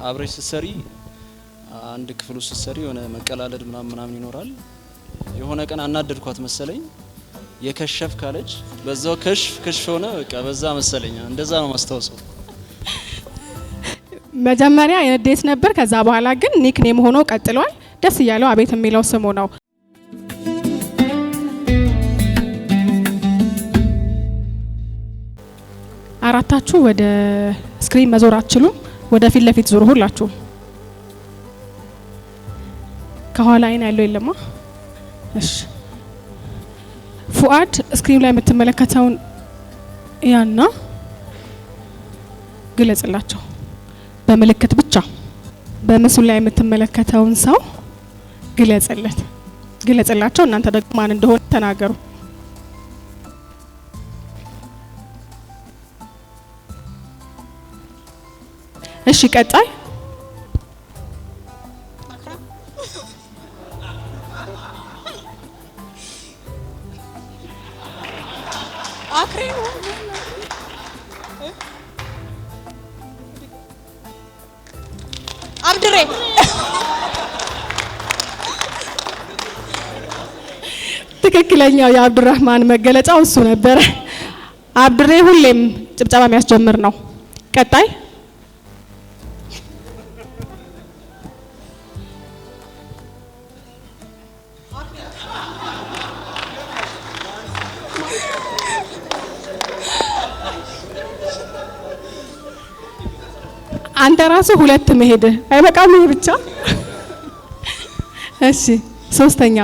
አብሬሽ ስትሰሪ አንድ ክፍል ውስጥ ስትሰሪ የሆነ መቀላለድ ምናምን ይኖራል። የሆነ ቀን አናደድኳት መሰለኝ የከሸፍ ካለች በዛው ከሽፍ ሆነ። በቃ በዛ መሰለኝ እንደዛ ነው ማስታወሰው። መጀመሪያ የንዴት ነበር። ከዛ በኋላ ግን ኒክኔም ሆኖ ቀጥሏል። ደስ እያለው አቤት የሚለው ስሙ ነው። አራታችሁ ወደ ስክሪን መዞር አትችሉም። ወደ ፊት ለፊት ዙሩ ሁላችሁ። ከኋላ አይን ያለው የለማ። እሺ ፉአድ ስክሪን ላይ የምትመለከተውን ያና ግለጽላቸው በምልክት ብቻ። በምስሉ ላይ የምትመለከተውን ሰው ግለጽላቸው። እናንተ ደግሞ ማን እንደሆነ ተናገሩ። እሺ ቀጣይ አብድሬ ትክክለኛው የአብዱራህማን መገለጫው እሱ ነበረ። አብድሬ ሁሌም ጭብጨባ የሚያስጀምር ነው። ቀጣይ አንተ ራሱ ሁለት መሄድ አይበቃም? ይሄ ብቻ እሺ። ሶስተኛ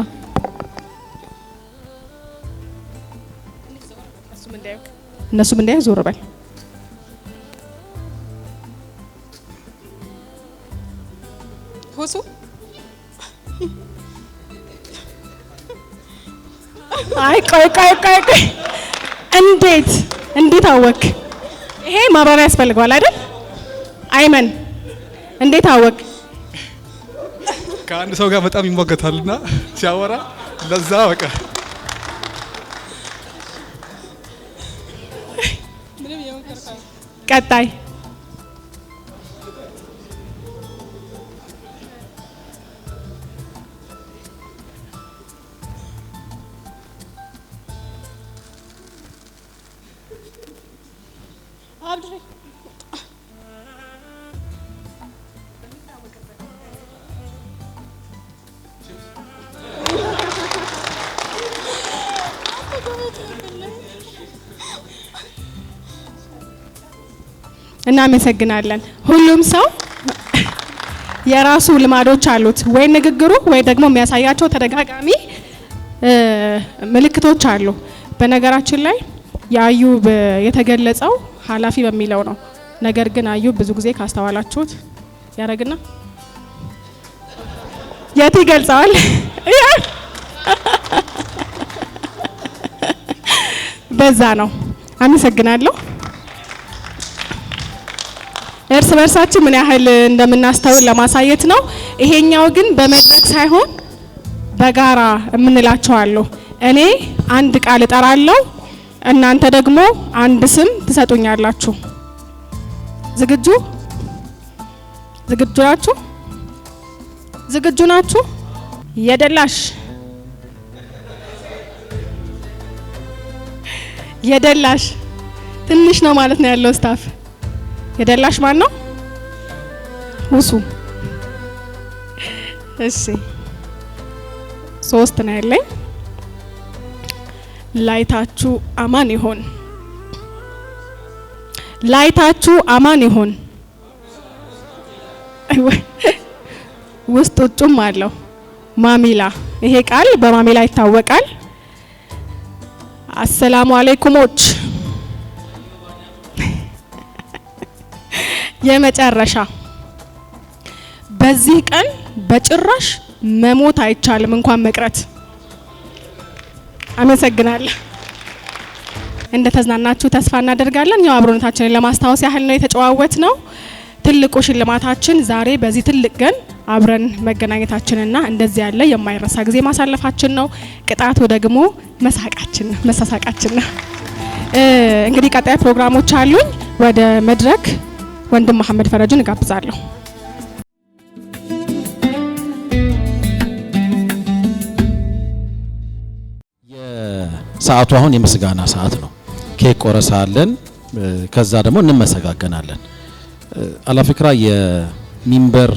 እነሱም እንዳያዩ ዞር በል። ሁሱ አይ ቆይ እንዴት አወክ? ይሄ ማብራሪያ ያስፈልገዋል አይደል? አይመን እንዴት አወቅ? ከአንድ ሰው ጋር በጣም ይሟገታልና ሲያወራ ለዛ በቃ ቀጣይ አብድሬ እናመሰግናለን። ሁሉም ሰው የራሱ ልማዶች አሉት፣ ወይ ንግግሩ ወይ ደግሞ የሚያሳያቸው ተደጋጋሚ ምልክቶች አሉ። በነገራችን ላይ የአዩብ የተገለጸው ኃላፊ በሚለው ነው። ነገር ግን አዩብ ብዙ ጊዜ ካስተዋላችሁት ያረግና የት ይገልጸዋል? በዛ ነው። አመሰግናለሁ። እርስ በርሳችን ምን ያህል እንደምናስተውል ለማሳየት ነው። ይሄኛው ግን በመድረክ ሳይሆን በጋራ የምንላቸው አሉ። እኔ አንድ ቃል እጠራለሁ፣ እናንተ ደግሞ አንድ ስም ትሰጡኛላችሁ። ዝግጁ ናችሁ? ዝግጁ ናችሁ? የደላሽ ትንሽ ነው ማለት ነው ያለው ስታፍ። የደላሽ ማን ነው? ሁሱ። እሺ 3 ነው ያለኝ። ላይታችሁ አማን ይሆን። ላይታችሁ አማን ይሆን። ውስጥ ውጭም አለው። ማሚላ፣ ይሄ ቃል በማሚላ ይታወቃል። አሰላሙ አለይኩሞች። የመጨረሻ በዚህ ቀን በጭራሽ መሞት አይቻልም እንኳን መቅረት። አመሰግናለሁ። እንደተዝናናችሁ ተስፋ እናደርጋለን። ያው አብሮነታችንን ለማስታወስ ያህል ነው የተጨዋወት ነው። ትልቁ ሽልማታችን ዛሬ በዚህ ትልቅ ቀን አብረን መገናኘታችንና እንደዚህ ያለ የማይረሳ ጊዜ ማሳለፋችን ነው። ቅጣቱ ደግሞ መሳሳቃችን ነው። እንግዲህ ቀጣይ ፕሮግራሞች አሉኝ። ወደ መድረክ ወንድም መሐመድ ፈረጅን እጋብዛለሁ። የሰዓቱ አሁን የምስጋና ሰዓት ነው። ኬክ ቆረሳ አለን። ከዛ ደግሞ እንመሰጋገናለን። አላፊክራ የሚንበር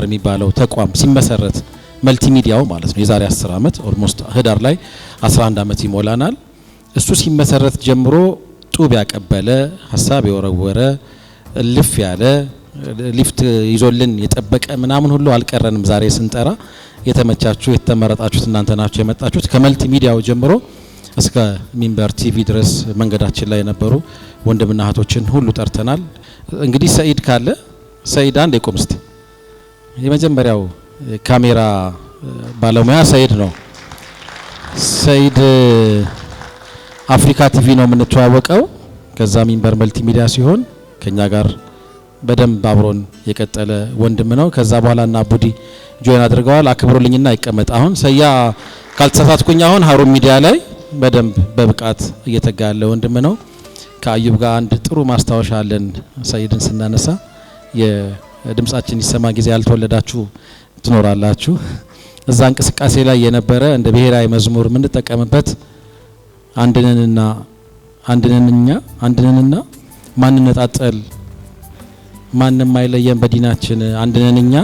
የሚባለው ተቋም ሲመሰረት መልቲሚዲያው ማለት ነው የዛሬ 10 ዓመት ኦልሞስት ህዳር ላይ 11 ዓመት ይሞላናል። እሱ ሲመሰረት ጀምሮ ጡብ ያቀበለ፣ ሀሳብ የወረወረ፣ ልፍ ያለ ሊፍት ይዞልን የጠበቀ ምናምን ሁሉ አልቀረንም። ዛሬ ስንጠራ የተመቻችሁ የተመረጣችሁት እናንተ ናችሁ የመጣችሁት። ከመልቲ ሚዲያው ጀምሮ እስከ ሚንበር ቲቪ ድረስ መንገዳችን ላይ የነበሩ ወንድምና እህቶችን ሁሉ ጠርተናል። እንግዲህ ሰኢድ ካለ ሰኢድ አንድ የቆም እስቲ። የመጀመሪያው ካሜራ ባለሙያ ሰኢድ ነው። ሰኢድ አፍሪካ ቲቪ ነው የምንተዋወቀው። ከዛ ሚንበር መልቲ ሚዲያ ሲሆን ከኛ ጋር በደንብ አብሮን የቀጠለ ወንድም ነው። ከዛ በኋላ እና ቡዲ ጆይን አድርገዋል። አክብሩልኝና ይቀመጥ። አሁን ሰያ ካልተሳሳትኩኝ አሁን ሀሩን ሚዲያ ላይ በደንብ በብቃት እየተጋ ያለ ወንድም ነው። ከአዩብ ጋር አንድ ጥሩ ማስታወሻ አለን። ሰይድን ስናነሳ ድምጻችን ይሰማ ጊዜ ያልተወለዳችሁ ትኖራላችሁ። እዛ እንቅስቃሴ ላይ የነበረ እንደ ብሔራዊ መዝሙር የምንጠቀምበት አንድነንና ማንነጣጠል ማንም አይለየን በዲናችን አንድነንኛ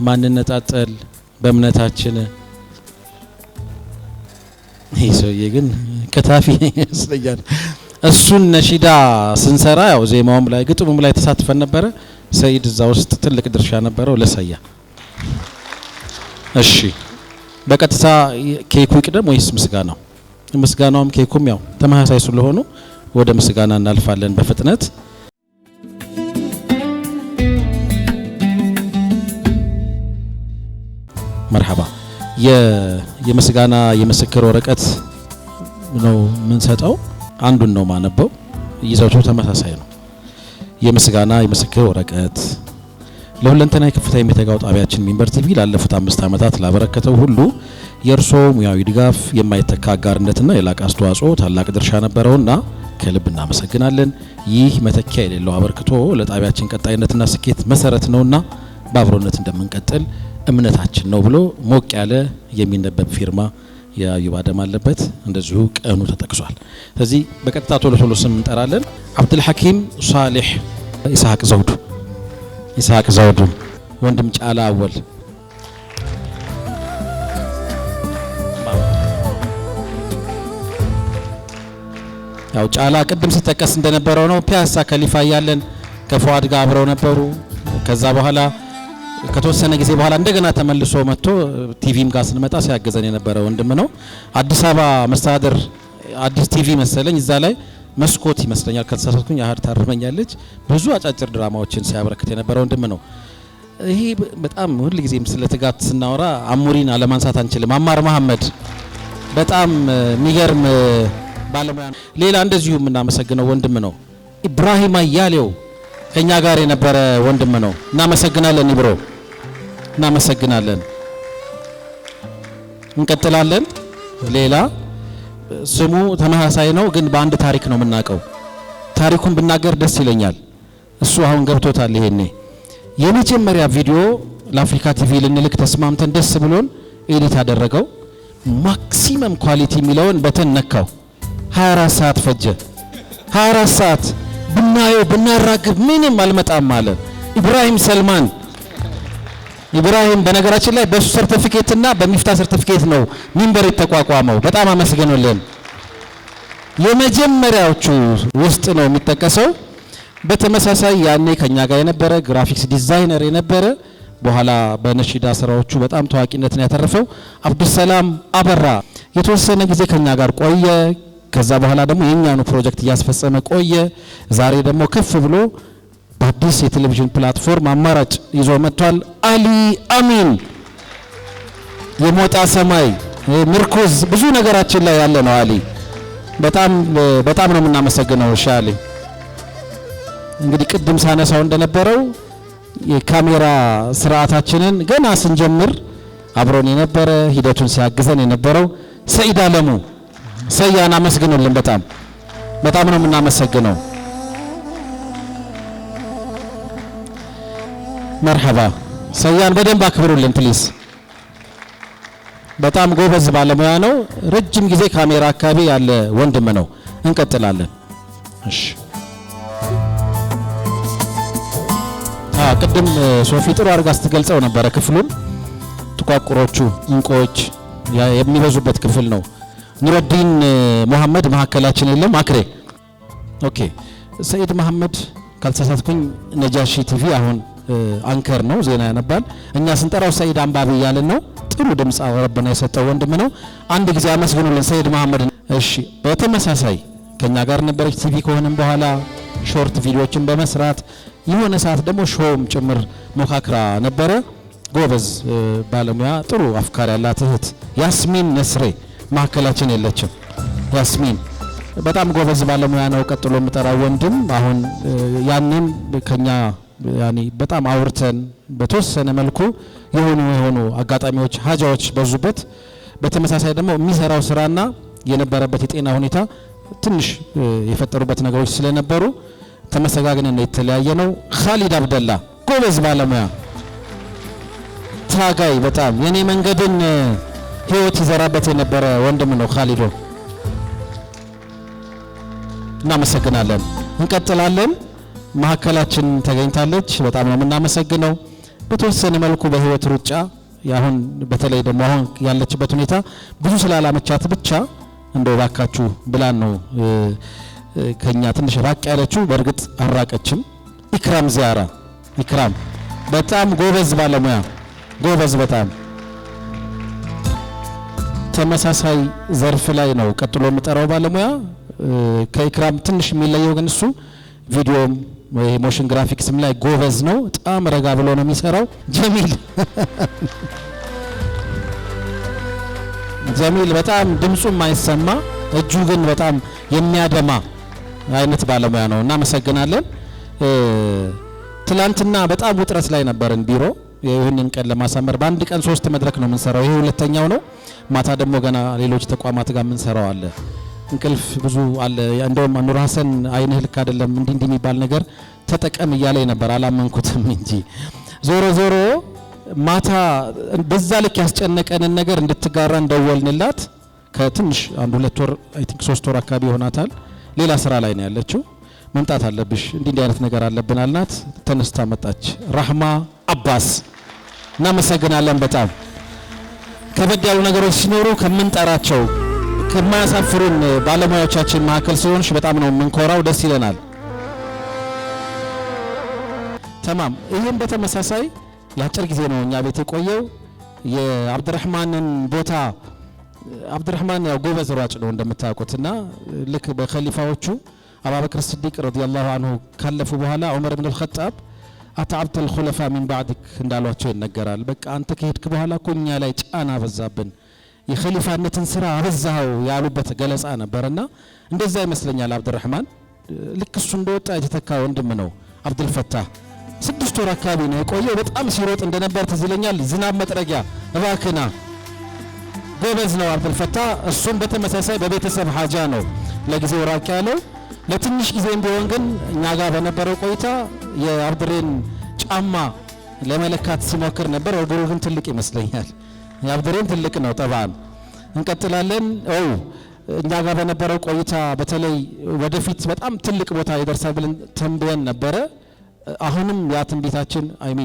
ማንነጣጠል በእምነታችን። ይሄ ሰውዬ ግን ከታፊ ያስለያል። እሱን ነሺዳ ስንሰራ ያው ዜማውም ላይ ግጥሙም ላይ ተሳትፈን ነበረ። ሰይድ እዛ ውስጥ ትልቅ ድርሻ ነበረው ለሰያ። እሺ በቀጥታ ኬኩ ይቅደም ወይስ ምስጋናው? ምስጋናውም ኬኩም ያው ተመሳሳይ ስለሆኑ ወደ ምስጋና እናልፋለን በፍጥነት። መርሐባ። የምስጋና የምስክር ወረቀት ነው የምንሰጠው። አንዱን ነው ማነበው፣ ይዘቱ ተመሳሳይ ነው። የምስጋና የምስክር ወረቀት ለሁለንተናዊ ከፍታ የሚተጋው ጣቢያችን ሚንበር ቲቪ ላለፉት 5 ዓመታት ላበረከተው ሁሉ የእርሶ ሙያዊ ድጋፍ የማይተካ አጋርነትና የላቀ አስተዋጽኦ ታላቅ ድርሻ ነበረውና ከልብ እናመሰግናለን። ይህ መተኪያ የሌለው አበርክቶ ለጣቢያችን ቀጣይነትና ስኬት መሰረት ነውና በአብሮነት እንደምንቀጥል እምነታችን ነው ብሎ ሞቅ ያለ የሚነበብ ፊርማ የአዩብ አደም አለበት። እንደዚሁ ቀኑ ተጠቅሷል። ስለዚህ በቀጥታ ቶሎ ስም እንጠራለን። አብዱል ሐኪም ሷሊህ ኢስሐቅ ዘውዱ፣ ወንድም ጫላ አወል፣ ያው ጫላ ቅድም ሲጠቀስ እንደነበረው ነው። ፒያሳ ከሊፋ ያለን ከፈዋድ ጋር አብረው ነበሩ። ከዛ በኋላ ከተወሰነ ጊዜ በኋላ እንደገና ተመልሶ መጥቶ ቲቪም ጋር ስንመጣ ሲያገዘን የነበረ ወንድም ነው። አዲስ አበባ መስተዳድር አዲስ ቲቪ መሰለኝ እዛ ላይ መስኮት ይመስለኛል ከተሳሳትኩኝ ያህር ታርመኛለች። ብዙ አጫጭር ድራማዎችን ሲያበረክት የነበረ ወንድም ነው። ይሄ በጣም ሁሉ ጊዜም ስለ ትጋት ስናወራ አሙሪን አለማንሳት አንችልም። አማር መሐመድ በጣም የሚገርም ባለሙያ ነው። ሌላ እንደዚሁ የምናመሰግነው ወንድም ነው። ኢብራሂም አያሌው ከኛ ጋር የነበረ ወንድም ነው። እናመሰግናለን ኢብሮ፣ እናመሰግናለን። እንቀጥላለን። ሌላ ስሙ ተመሳሳይ ነው፣ ግን በአንድ ታሪክ ነው የምናውቀው። ታሪኩን ብናገር ደስ ይለኛል። እሱ አሁን ገብቶታል። ይሄኔ የመጀመሪያ ቪዲዮ ለአፍሪካ ቲቪ ልንልክ ተስማምተን ደስ ብሎን ኤዲት ያደረገው ማክሲመም ኳሊቲ የሚለውን በተን ነካው። 24 ሰዓት ፈጀ። 24 ሰዓት ብናየው ብናራግብ ምንም አልመጣም አለ ኢብራሂም ሰልማን። ኢብራሂም በነገራችን ላይ በሱ ሰርቲፊኬት እና በሚፍታ ሰርቲፊኬት ነው ሚንበር የተቋቋመው። በጣም አመስግኑልን። የመጀመሪያዎቹ ውስጥ ነው የሚጠቀሰው። በተመሳሳይ ያኔ ከኛ ጋር የነበረ ግራፊክስ ዲዛይነር የነበረ በኋላ በነሺዳ ስራዎቹ በጣም ታዋቂነትን ያተረፈው አብዱሰላም አበራ የተወሰነ ጊዜ ከኛ ጋር ቆየ። ከዛ በኋላ ደግሞ የኛኑ ፕሮጀክት እያስፈጸመ ቆየ። ዛሬ ደግሞ ከፍ ብሎ በአዲስ የቴሌቪዥን ፕላትፎርም አማራጭ ይዞ መጥቷል። አሊ አሚን የሞጣ ሰማይ ምርኩዝ ብዙ ነገራችን ላይ ያለ ነው። አሊ በጣም ነው የምናመሰግነው። ሻሊ እንግዲህ ቅድም ሳነሳው እንደነበረው የካሜራ ስርዓታችንን ገና ስንጀምር አብሮን የነበረ ሂደቱን ሲያግዘን የነበረው ሰይድ አለሙ፣ ሰያን አመስግኑልን። በጣም ነው የምናመሰግነው። መርሐባ ሰያን በደንብ አክብሩልን ፕሊስ። በጣም ጎበዝ ባለሙያ ነው። ረጅም ጊዜ ካሜራ አካባቢ ያለ ወንድም ነው። እንቀጥላለን። እሺ ቅድም ሶፊ ጥሩ አድርጋ ስትገልጸው ነበረ። ክፍሉን ጥቋቁሮቹ እንቆች የሚበዙበት ክፍል ነው። ኑረዲን መሐመድ መሀከላችን የለም። አክሬ ኦኬ። ሰይድ መሐመድ ካልተሳሳትኩኝ ነጃሺ ቲቪ አሁን አንከር ነው፣ ዜና ያነባል። እኛ ስንጠራው ሰይድ አንባቢ እያልን ነው። ጥሩ ድምጽ ረብና የሰጠው ወንድም ነው። አንድ ጊዜ አመስግኑልን ሰይድ መሐመድ። እሺ በተመሳሳይ ከኛ ጋር ነበረች ቲቪ ከሆነም በኋላ ሾርት ቪዲዮዎችን በመስራት የሆነ ሰዓት ደግሞ ሾውም ጭምር ሞካክራ ነበረ። ጎበዝ ባለሙያ ጥሩ አፍካሪ ያላት እህት ያስሚን ነስሬ ማዕከላችን የለችም። ያስሚን በጣም ጎበዝ ባለሙያ ነው። ቀጥሎ የምጠራው ወንድም አሁን ያንን ከኛ ያኒ በጣም አውርተን በተወሰነ መልኩ የሆኑ አጋጣሚዎች ሀጃዎች በዙበት፣ በተመሳሳይ ደግሞ የሚሰራው ስራና የነበረበት የጤና ሁኔታ ትንሽ የፈጠሩበት ነገሮች ስለነበሩ ተመሰጋግነን የተለያየ ነው። ኻሊድ አብደላ ጎበዝ ባለሙያ ታጋይ በጣም የኔ መንገድን ህይወት ይዘራበት የነበረ ወንድም ነው ኻሊዶ። እናመሰግናለን። እንቀጥላለን። ማዕከላችን ተገኝታለች። በጣም ነው የምናመሰግነው። በተወሰነ መልኩ በህይወት ሩጫ ያሁን በተለይ ደግሞ አሁን ያለችበት ሁኔታ ብዙ ስላላመቻት ብቻ እንደው ባካችሁ ብላን ነው ከኛ ትንሽ ራቅ ያለችው። በእርግጥ አራቀችም። ኢክራም ዚያራ ኢክራም በጣም ጎበዝ ባለሙያ ጎበዝ በጣም ተመሳሳይ ዘርፍ ላይ ነው ቀጥሎ የምጠራው ባለሙያ። ከኢክራም ትንሽ የሚለየው ግን እሱ ቪዲዮም ወይ ሞሽን ግራፊክስም ላይ ጎበዝ ነው። በጣም ረጋ ብሎ ነው የሚሰራው። ጀሚል በጣም ድምጹም አይሰማ እጁ ግን በጣም የሚያደማ አይነት ባለሙያ ነው። እናመሰግናለን። ትላንትና በጣም ውጥረት ላይ ነበርን ቢሮ ይህንን ቀን ለማሳመር በአንድ ቀን 3 መድረክ ነው የምንሰራው። ይሄ ሁለተኛው ነው። ማታ ደግሞ ገና ሌሎች ተቋማት ጋር የምንሰራው አለ። እንቅልፍ ብዙ አለ። እንደውም ኑር ሀሰን አይንህ ልክ አይደለም እንዲህ የሚባል ነገር ተጠቀም እያለኝ ነበር። አላመንኩትም እንጂ ዞሮ ዞሮ ማታ በዛ ልክ ያስጨነቀንን ነገር እንድትጋራ እንደወልንላት ከትንሽ 1-2 ወር አይ ቲንክ 3 ወር አካባቢ ይሆናታል። ሌላ ስራ ላይ ነው ያለችው። መምጣት አለብሽ እንዲህ አይነት ነገር አለብን አልናት። ተነስታ መጣች። ራህማ አባስ እናመሰግናለን። በጣም ከበድ ያሉ ነገሮች ሲኖሩ ከምንጠራቸው ከማያሳፍሩን ባለሙያዎቻችን መካከል ስለሆንሽ በጣም ነው የምንኮራው። ደስ ይለናል። ተማም ይሄን በተመሳሳይ ለአጭር ጊዜ ነው እኛ ቤት የቆየው። የአብዱራህማንን ቦታ አብዱራህማን ያው ጎበዝ ሯጭ ነው እንደምታውቁትና ልክ በኸሊፋዎቹ አቡበክር ሲዲቅ ረዲየላሁ ዐንሁ ካለፉ በኋላ ዑመር ኢብኑ አልኸጣብ አተዓብተል ኹለፋ ሚን ባዕድክ እንዳሏቸው ይነገራል። በቃ አንተ ከሄድክ በኋላ እኮ እኛ ላይ ጫና በዛብን፣ የኸሊፋነትን ስራ አበዛው ያሉበት ገለጻ ነበርና እንደዛ ይመስለኛል። አብዱራህማን ልክ እሱ እንደወጣ የተተካ ወንድም ነው አብዱል ፈታህ 6 ወር አካባቢ ነው የቆየው። በጣም ሲሮጥ እንደነበር ትዝ ይለኛል። ዝናብ መጥረጊያ እባክና ጎበዝ ነው አብዱል ፈታህ። እሱም በተመሳሳይ በቤተሰብ ሀጃ ነው ለጊዜው ራቅ ያለው። ለትንሽ ጊዜም ቢሆን ግን እኛ ጋር በነበረው ቆይታ የአብድሬን ጫማ ለመለካት ሲሞክር ነበር። እግሩ ግን ትልቅ ይመስለኛል። የአብድሬን ትልቅ ነው ጠባን። እንቀጥላለን። እኛ ጋር በነበረው ቆይታ በተለይ ወደፊት በጣም ትልቅ ቦታ ይደርሳል ብለን ተንብየን ነበረ። አሁንም ያ ትንቢታችን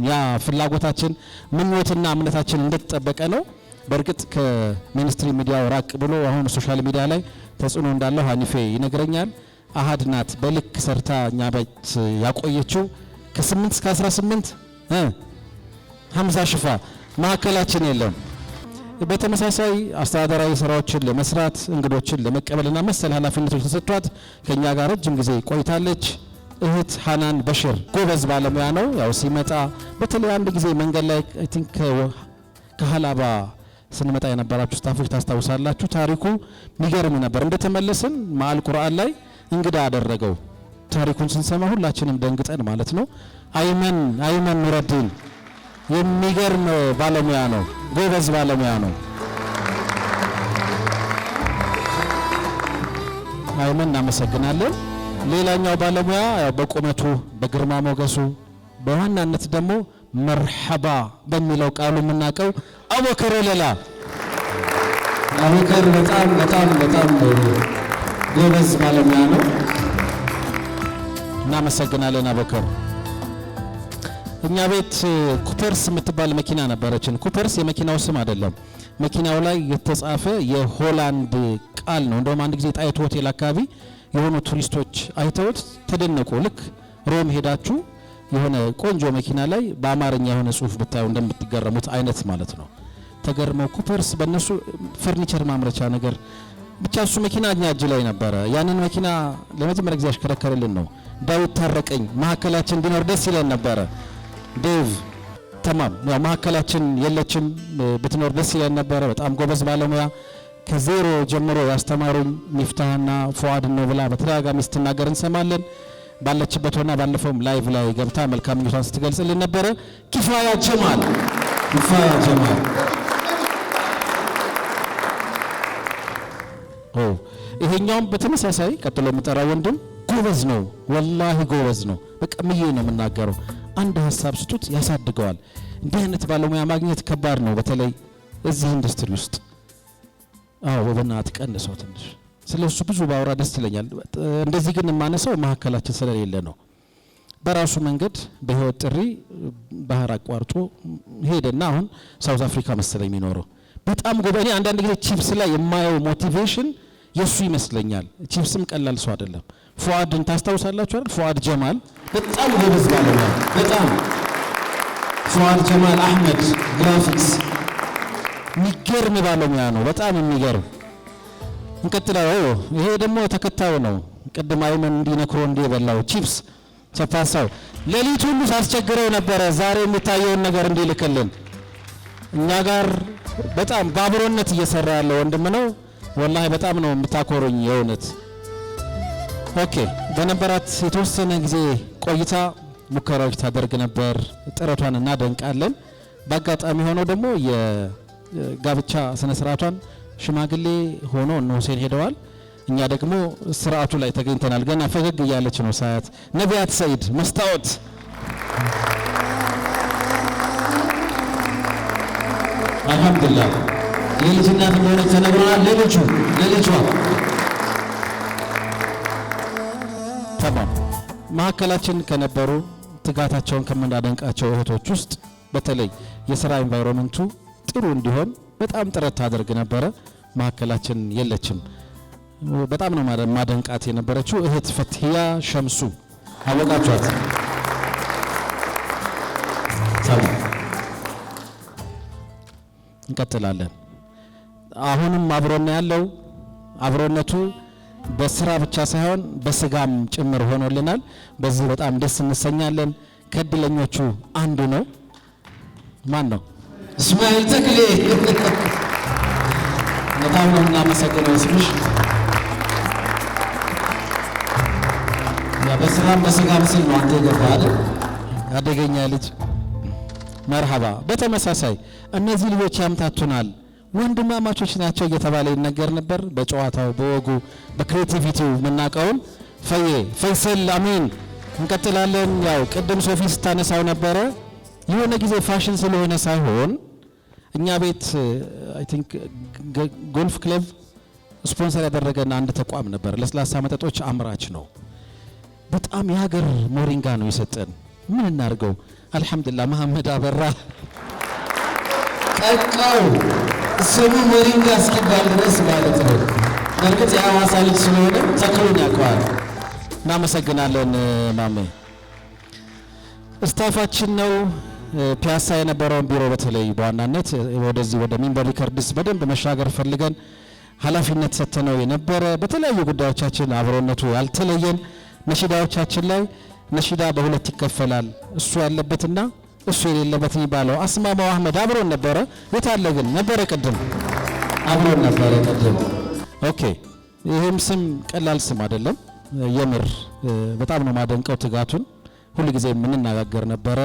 ያ ፍላጎታችን ምኞትና እምነታችን እንደተጠበቀ ነው። በእርግጥ ከሚኒስትሪ ሚዲያው ራቅ ብሎ አሁን ሶሻል ሚዲያ ላይ ተጽዕኖ እንዳለው ሀኒፌ ይነግረኛል። አሃድ ናት በልክ ሰርታ እኛ ቤት ያቆየችው ከ8 እስከ 18 ሀምዛ ሽፋ ማዕከላችን የለም። በተመሳሳይ አስተዳደራዊ ስራዎችን ለመስራት እንግዶችን ለመቀበልና መሰል ኃላፊነቶች ተሰጥቷት ከኛ ጋር ረጅም ጊዜ ቆይታለች። እህት ሀናን በሽር ጎበዝ ባለሙያ ነው። ያው ሲመጣ በተለይ አንድ ጊዜ መንገድ ላይ አይ ቲንክ ከሀላባ ስንመጣ የነበራችሁ ስታፎች ታስታውሳላችሁ። ታሪኩ የሚገርም ነበር። እንደተመለስን ማአል ቁርአን ላይ እንግዳ አደረገው። ታሪኩን ስንሰማ ሁላችንም ደንግጠን ማለት ነው። አይመን ኑረዲን የሚገርም ባለሙያ ነው፣ ጎበዝ ባለሙያ ነው። አይመን እናመሰግናለን። ሌላኛው ባለሙያ በቁመቱ በግርማ ሞገሱ በዋናነት ደግሞ መርሐባ በሚለው ቃሉ የምናውቀው አቡበከር ወለላ። አቡበከር በጣም በጣም በጣም ጎበዝ ባለሙያ ነው። እናመሰግናለን አቡበከር። እኛ ቤት ኩፐርስ የምትባል መኪና ነበረችን። ኩፐርስ የመኪናው ስም አይደለም፣ መኪናው ላይ የተጻፈ የሆላንድ ቃል ነው። እንደውም አንድ ጊዜ ጣይቱ ሆቴል አካባቢ የሆኑ ቱሪስቶች አይተውት ተደነቁ። ልክ ሮም ሄዳችሁ የሆነ ቆንጆ መኪና ላይ በአማርኛ የሆነ ጽሁፍ ብታዩ እንደምትገረሙት አይነት ማለት ነው። ተገርመው ኩፐርስ በእነሱ ፈርኒቸር ማምረቻ ነገር ብቻ እሱ መኪና እኛ እጅ ላይ ነበረ። ያንን መኪና ለመጀመሪያ ጊዜ ያሽከረከርልን ነው ዳዊት ታረቀኝ። ማዕከላችን ቢኖር ደስ ይለን ነበረ። ዴቭ ተማም ያው ማዕከላችን የለችም፣ ብትኖር ደስ ይለን ነበረ። በጣም ጎበዝ ባለሙያ ከዜሮ ጀምሮ ያስተማሩኝ ሚፍታህና ፉአድ ነው ብላ በተደጋጋሚ ስትናገር እንሰማለን። ባለችበት ሆና ባለፈውም ላይቭ ላይ ገብታ መልካም ምኞቷን ስትገልጽልን ነበረ። ኪፋያ ጀማል ይሄኛውም በተመሳሳይ ቀጥሎ የምጠራው ወንድም ጎበዝ ነው፣ ወላሂ ጎበዝ ነው። በቃ ምዬ ነው የምናገረው። አንድ ሀሳብ ስጡት ያሳድገዋል። እንዲህ አይነት ባለሙያ ማግኘት ከባድ ነው፣ በተለይ እዚህ ኢንዱስትሪ ውስጥ። አዎ በእናትህ ቀንሰው ትንሽ ስለሱ ብዙ ባወራ ደስ ይለኛል። እንደዚህ ግን የማነሳው መሀከላችን ስለሌለ ነው። በራሱ መንገድ በህይወት ጥሪ ባህር አቋርጦ ሄደና አሁን ሳውዝ አፍሪካ መሰለኝ የሚኖረው በጣም ጎበኔ። አንዳንድ ጊዜ ቺፕስ ላይ የማየው ሞቲቬሽን የሱ ይመስለኛል። ቺፕስም ቀላል ሰው አይደለም። ፉአድን ታስታውሳላችሁ አይደል? ፉአድ ጀማል በጣም ጎበዝ ባለሙያ፣ በጣም ፉአድ ጀማል አህመድ ግራፊክስ የሚገርም ባለሙያ ነው፣ በጣም የሚገርም። እንቀጥላው። ይሄ ደግሞ ተከታዩ ነው። ቅድም አይመን እንዲነክሮ እንዲበላው ቺፕስ ሰፋሳው ሌሊት ሁሉ ሳስቸግረው ነበረ ዛሬ የሚታየውን ነገር እንዲልክልን። እኛ ጋር በጣም ባብሮነት እየሰራ ያለ ወንድም ነው። ወላሂ በጣም ነው የምታኮሩኝ የእውነት። ኦኬ በነበራት የተወሰነ ጊዜ ቆይታ ሙከራዎች ታደርግ ነበር። ጥረቷን እናደንቃለን። በአጋጣሚ ሆነው ደግሞ የጋብቻ ስነ ስርዓቷን ሽማግሌ ሆኖ እነ ሁሴን ሄደዋል። እኛ ደግሞ ስርዓቱ ላይ ተገኝተናል። ገና ፈገግ እያለች ነው ሳያት። ነቢያት ሰይድ መስታወት አልሐምዱሊላህ የልጅ እናት እንደሆነች ተነግሮናል። ለልጇ ተማም መሀከላችን ከነበሩ ትጋታቸውን ከምናደንቃቸው እህቶች ውስጥ በተለይ የስራ ኤንቫይሮንመንቱ ጥሩ እንዲሆን በጣም ጥረት ታደርግ ነበረ። መሀከላችን የለችም። በጣም ነው ማደንቃት የነበረችው እህት ፈትሂያ ሸምሱ አወቃችኋት? እንቀጥላለን። አሁንም አብሮና ያለው አብሮነቱ በስራ ብቻ ሳይሆን በስጋም ጭምር ሆኖልናል። በዚህ በጣም ደስ እንሰኛለን። ከእድለኞቹ አንዱ ነው። ማን ነው? እስማኤል ተክሌ። በጣም ነው እናመሰግነው። ስምሽ በስራም በስጋም ሲል ነው አንተ የገባህ አይደል? አደገኛ ልጅ መርሐባ። በተመሳሳይ እነዚህ ልጆች ያምታቱናል፣ ወንድማማቾች ናቸው እየተባለ ይነገር ነበር። በጨዋታው በወጉ በክሬቲቪቲው የምናውቀውን ፈይሰል አሚን። እንቀጥላለን። ያው ቅድም ሶፊ ስታነሳው ነበረ የሆነ ጊዜ ፋሽን ስለሆነ ሳይሆን እኛ ቤት አይ ቲንክ ጎልፍ ክለብ ስፖንሰር ያደረገና አንድ ተቋም ነበር፣ ለስላሳ መጠጦች አምራች ነው። በጣም የሀገር ሞሪንጋ ነው የሰጠን። ምን እናርገው? አልহামዱሊላህ መሐመድ አበራ ቀቀው ስሙ ሞሪንጋ እስኪባል ድረስ ማለት ነው። በእርግጥ የሐዋሳ ልጅ ስለሆነ ተክሎኝ ያውቀዋል። እናመሰግናለን ማሜ። ስታፋችን ነው ፒያሳ የነበረውን ቢሮ በተለይ በዋናነት ወደዚህ ወደ ሚንበር ሪከርድስ በደንብ መሻገር ፈልገን ኃላፊነት ሰጥተነው የነበረ በተለያዩ ጉዳዮቻችን አብሮነቱ ያልተለየን ነሺዳዎቻችን ላይ ነሺዳ በሁለት ይከፈላል። እሱ ያለበትና እሱ የሌለበት የሚባለው አስማማው አህመድ አብሮን ነበረ። የታለ ግን ነበረ ቅድም አብሮን ነበረ ቅድም። ኦኬ ይሄም ስም ቀላል ስም አይደለም። የምር በጣም ነው ማደንቀው ትጋቱን። ሁሉ ጊዜ የምንነጋገር ነበረ።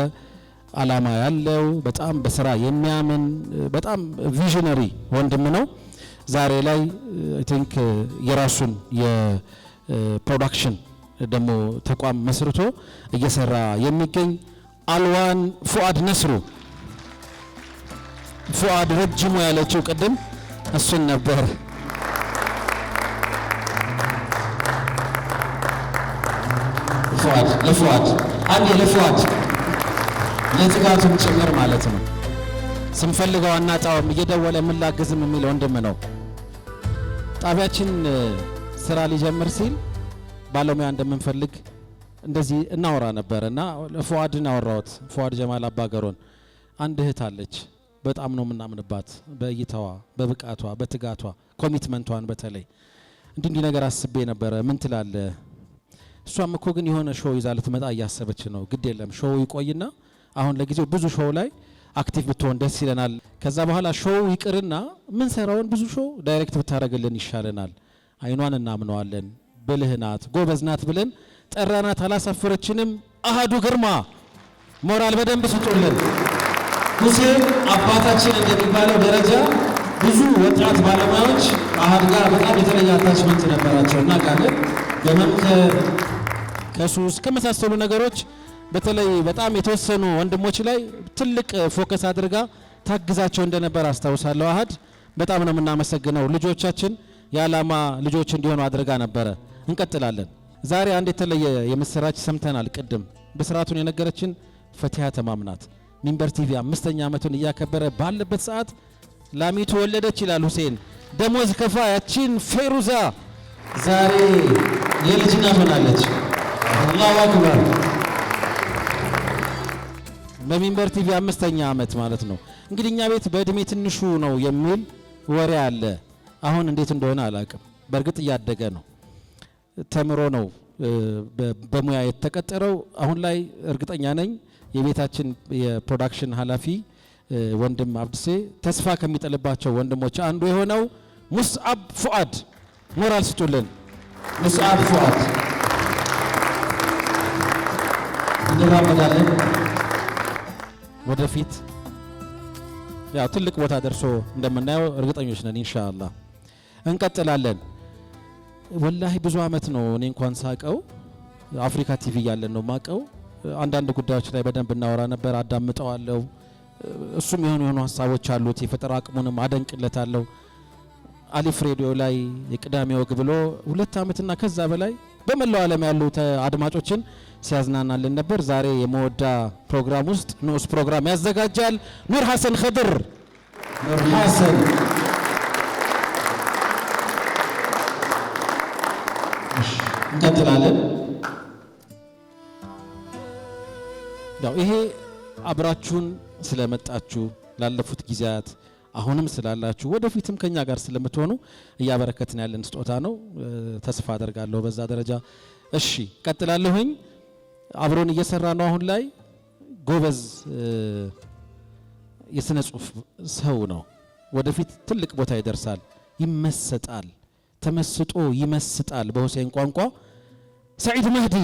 አላማ ያለው በጣም በስራ የሚያምን በጣም ቪዥነሪ ወንድም ነው። ዛሬ ላይ አይ ቲንክ የራሱን የፕሮዳክሽን ደግሞ ተቋም መስርቶ እየሰራ የሚገኝ አልዋን ፉአድ ነስሩ። ፉአድ ረጅሙ ያለችው ቅድም እሱን ነበር። ለፉአድ አንዴ ለፉአድ ለትጋቱም ጭምር ማለት ነው። ስንፈልገው አናጣውም፣ እየደወለ የምላግዝም የሚል ወንድም ነው። ጣቢያችን ስራ ሊጀምር ሲል ባለሙያ እንደምንፈልግ እንደዚህ እናወራ ነበርና ፉአድን አወራሁት። ፉአድ ጀማል አባገሮን አንድ እህት አለች፣ በጣም ነው የምናምንባት በእይታዋ፣ በብቃቷ፣ በትጋቷ፣ ኮሚትመንቷን በተለይ እንዲህ ነገር አስቤ ነበረ። ምን ትላለ? እሷም እኮ ግን የሆነ ሾው ይዛ ልትመጣ እያሰበች ነው። ግድ የለም ሾው ይቆይና አሁን ለጊዜው ብዙ ሾው ላይ አክቲቭ ብትሆን ደስ ይለናል። ከዛ በኋላ ሾው ይቅርና ምን ሰራውን ብዙ ሾው ዳይሬክት ብታረግልን ይሻለናል። አይኗን እናምነዋለን፣ ብልህ ናት፣ ጎበዝ ናት ብለን ጠራናት። አላሳፈረችንም። አሃዱ ግርማ ሞራል በደንብ ስጡልን። ሁሴን አባታችን እንደሚባለው ደረጃ ብዙ ወጣት ባለሙያዎች አሃድ ጋር በጣም የተለየ አታችመንት ነበራቸው እና ካለ በመምከር ከሱስ ከመሳሰሉ ነገሮች በተለይ በጣም የተወሰኑ ወንድሞች ላይ ትልቅ ፎከስ አድርጋ ታግዛቸው እንደነበር አስታውሳለሁ። አህድ በጣም ነው የምናመሰግነው። ልጆቻችን የዓላማ ልጆች እንዲሆኑ አድርጋ ነበረ። እንቀጥላለን። ዛሬ አንድ የተለየ የምስራች ሰምተናል። ቅድም በስርዓቱን የነገረችን ፈቲሃ ተማም ናት። ሚንበር ቲቪ 5ኛ ዓመቱን እያከበረ ባለበት ሰዓት ላሚቱ ወለደች ይላል ሁሴን። ደሞዝ ከፋያችን ፌሩዛ ዛሬ የልጅ እናት ሆናለች። አላሁ አክበር። በሚንበር ቲቪ 5ኛ ዓመት ማለት ነው። እንግዲህ እኛ ቤት በእድሜ ትንሹ ነው የሚል ወሬ አለ። አሁን እንዴት እንደሆነ አላቅም። በእርግጥ እያደገ ነው፣ ተምሮ ነው በሙያ የተቀጠረው። አሁን ላይ እርግጠኛ ነኝ የቤታችን የፕሮዳክሽን ኃላፊ ወንድም አብድሴ ተስፋ ከሚጥልባቸው ወንድሞች አንዱ የሆነው ሙስዓብ ፉአድ ሞራል ስጡልን። ሙስዓብ ፉአድ እንራመዳለን ወደፊት። ያው ትልቅ ቦታ ደርሶ እንደምናየው እርግጠኞች ነን ኢንሻአላህ። እንቀጥላለን። ወላሂ ብዙ አመት ነው እኔ እንኳን ሳቀው አፍሪካ ቲቪ ያለን ነው ማቀው። አንዳንድ ጉዳዮች ላይ በደንብ እናወራ ነበር፣ አዳምጠዋለሁ። እሱም የሆኑ ሀሳቦች አሉት፣ የፈጠራ አቅሙንም አደንቅለታለሁ። አሊፍ ሬዲዮ ላይ የቅዳሜ ወግ ብሎ 2 አመትና ከዛ በላይ በመላው ዓለም ያሉ አድማጮችን ሲያዝናናልን ነበር። ዛሬ የመወዳ ፕሮግራም ውስጥ ንዑስ ፕሮግራም ያዘጋጃል ኑር ሐሰን ኸድር። ኑር ሐሰን እንቀጥላለን። ያው ይሄ አብራችሁን ስለመጣችሁ ላለፉት ጊዜያት አሁንም ስላላችሁ ወደፊትም ከኛ ጋር ስለምትሆኑ እያበረከትን ያለን ስጦታ ነው። ተስፋ አደርጋለሁ በዛ ደረጃ። እሺ ቀጥላለሁኝ። አብሮን እየሰራ ነው አሁን ላይ ጎበዝ የስነ ጽሁፍ ሰው ነው። ወደፊት ትልቅ ቦታ ይደርሳል። ይመሰጣል፣ ተመስጦ ይመስጣል በሁሴን ቋንቋ። ሰዒድ መህዲ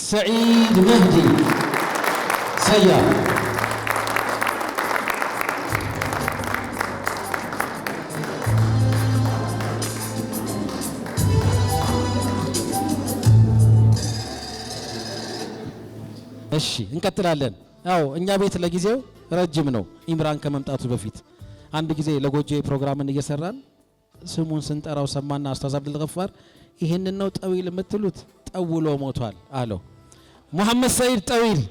ሰዒድ መህዲ ሰያ እሺ እንቀጥላለን። ያው እኛ ቤት ለጊዜው ረጅም ነው። ኢምራን ከመምጣቱ በፊት አንድ ጊዜ ለጎጆ ፕሮግራምን እየሰራን ስሙን ስንጠራው ሰማና ኡስታዝ አብዱል ገፋር ይሄንን ነው ጠዊል የምትሉት? ጠውሎ ሞቷል አለው። መሐመድ ሰይድ ጠዊል፣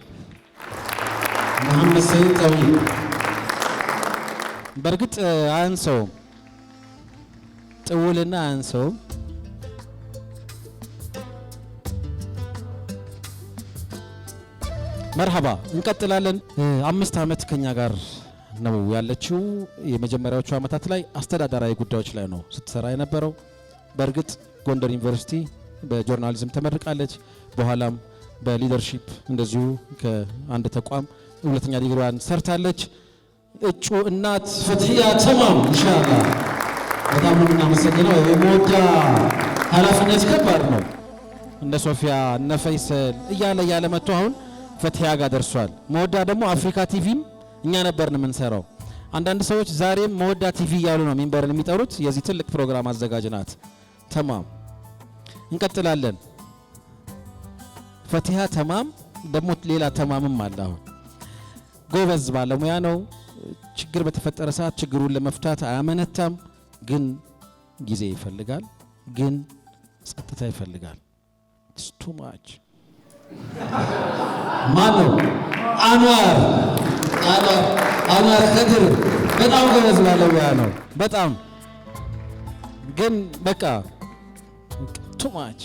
መሐመድ ሰይድ ጠዊል በእርግጥ አያንሰውም፣ ጥውልና አያንሰውም። መርሐባ እንቀጥላለን። 5 አመት ከኛ ጋር ነው ያለችው። የመጀመሪያዎቹ አመታት ላይ አስተዳደራዊ ጉዳዮች ላይ ነው ስትሰራ የነበረው። በእርግጥ ጎንደር ዩኒቨርሲቲ በጆርናሊዝም ተመርቃለች። በኋላም በሊደርሺፕ እንደዚሁ ከአንድ ተቋም 2ኛ ዲግሪዋን ሰርታለች። እጩ እናት ፈትሂያ ተማም ኢንሻአላህ በጣም ነው የምናመሰግነው። የሞዳ ኃላፊነት ከባድ ነው። እነ ሶፊያ እነ ፈይሰል እያለ መጥቶ አሁን ፈትሂያ ጋር ደርሷል። መወዳ ደግሞ አፍሪካ ቲቪም እኛ ነበርን የምንሰራው። አንዳንድ ሰዎች ዛሬም መወዳ ቲቪ እያሉ ነው ሚንበርን የሚጠሩት። የዚህ ትልቅ ፕሮግራም አዘጋጅ ናት ተማም። እንቀጥላለን። ፈትሂያ ተማም ደግሞ ሌላ ተማምም አለ። አሁን ጎበዝ ባለሙያ ነው። ችግር በተፈጠረ ሰዓት ችግሩን ለመፍታት አያመነታም። ግን ጊዜ ይፈልጋል፣ ግን ጸጥታ ይፈልጋል። ቱ ማች ማነው? አንዋር ኸድር በጣም ጎበዝ ባለሙያ ነው። በጣም ግን በቃ ቱ ማች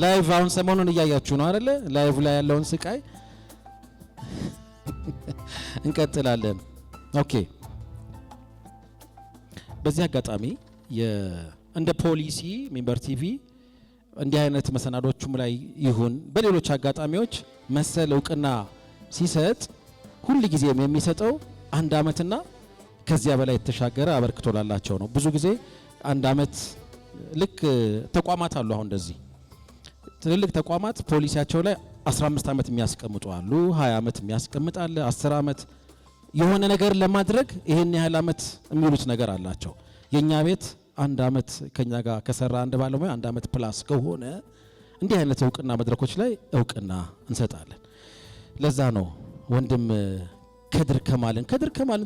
ላይቭ አሁን ሰሞኑን እያያችሁ ነው አይደለ? ላይቭ ላይ ያለውን ስቃይ እንቀጥላለን። ኦኬ በዚህ አጋጣሚ እንደ ፖሊሲ ሚንበር ቲቪ እንዲህ አይነት መሰናዶቹም ላይ ይሁን በሌሎች አጋጣሚዎች መሰል እውቅና ሲሰጥ ሁሉ ጊዜም የሚሰጠው 1 አመትና ከዚያ በላይ የተሻገረ አበርክቶ ላላቸው ነው። ብዙ ጊዜ 1 አመት ልክ ተቋማት አሉ። አሁን እንደዚህ ትልልቅ ተቋማት ፖሊሲያቸው ላይ 15 አመት የሚያስቀምጡ አሉ፣ 20 አመት የሚያስቀምጥ አለ፣ 10 አመት የሆነ ነገር ለማድረግ ይሄን ያህል አመት የሚሉት ነገር አላቸው። የኛ ቤት 1 አመት ከኛ ጋር ከሰራ አንድ ባለሙያ 1 አመት ፕላስ ከሆነ እንዲህ አይነት እውቅና መድረኮች ላይ እውቅና እንሰጣለን። ለዛ ነው ወንድም ከድር ከማልን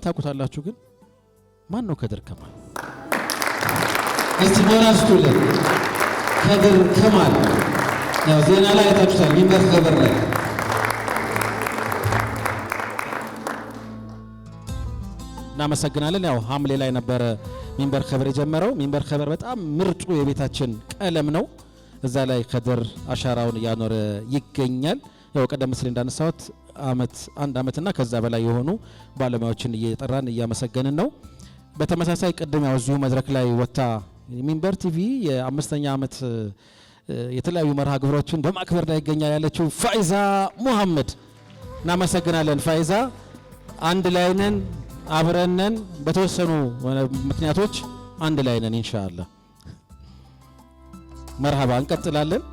ታውቁታላችሁ? ግን ማን ነው ከድር ከማል? እስቲ ሞራስቱልን ከድር ከማል ያው ዜና ላይ አይታችሁታል። ሚንበር ኸበር ላይ እናመሰግናለን። ያው ሐምሌ ላይ ነበረ ሚንበር ኸበር የጀመረው። ሚንበር ኸበር በጣም ምርጡ የቤታችን ቀለም ነው። እዛ ላይ ከድር አሻራውን እያኖረ ይገኛል። ያው ቀደም ሲል እንዳነሳሁት አንድ አመትና ከዛ በላይ የሆኑ ባለሙያዎችን እየጠራን እያመሰገንን ነው። በተመሳሳይ ቅድም ያው እዚሁ መድረክ ላይ ወጣ ሚንበር ቲቪ የ5ኛ አመት የተለያዩ መርሃ ግብሮችን በማክበር ላይ ይገኛል ያለችው ፋይዛ ሙሐመድ እናመሰግናለን። ፋይዛ አንድ ላይ ነን፣ አብረን ነን። በተወሰኑ ምክንያቶች አንድ ላይ ነን ኢንሻአላህ። መርሃባ እንቀጥላለን።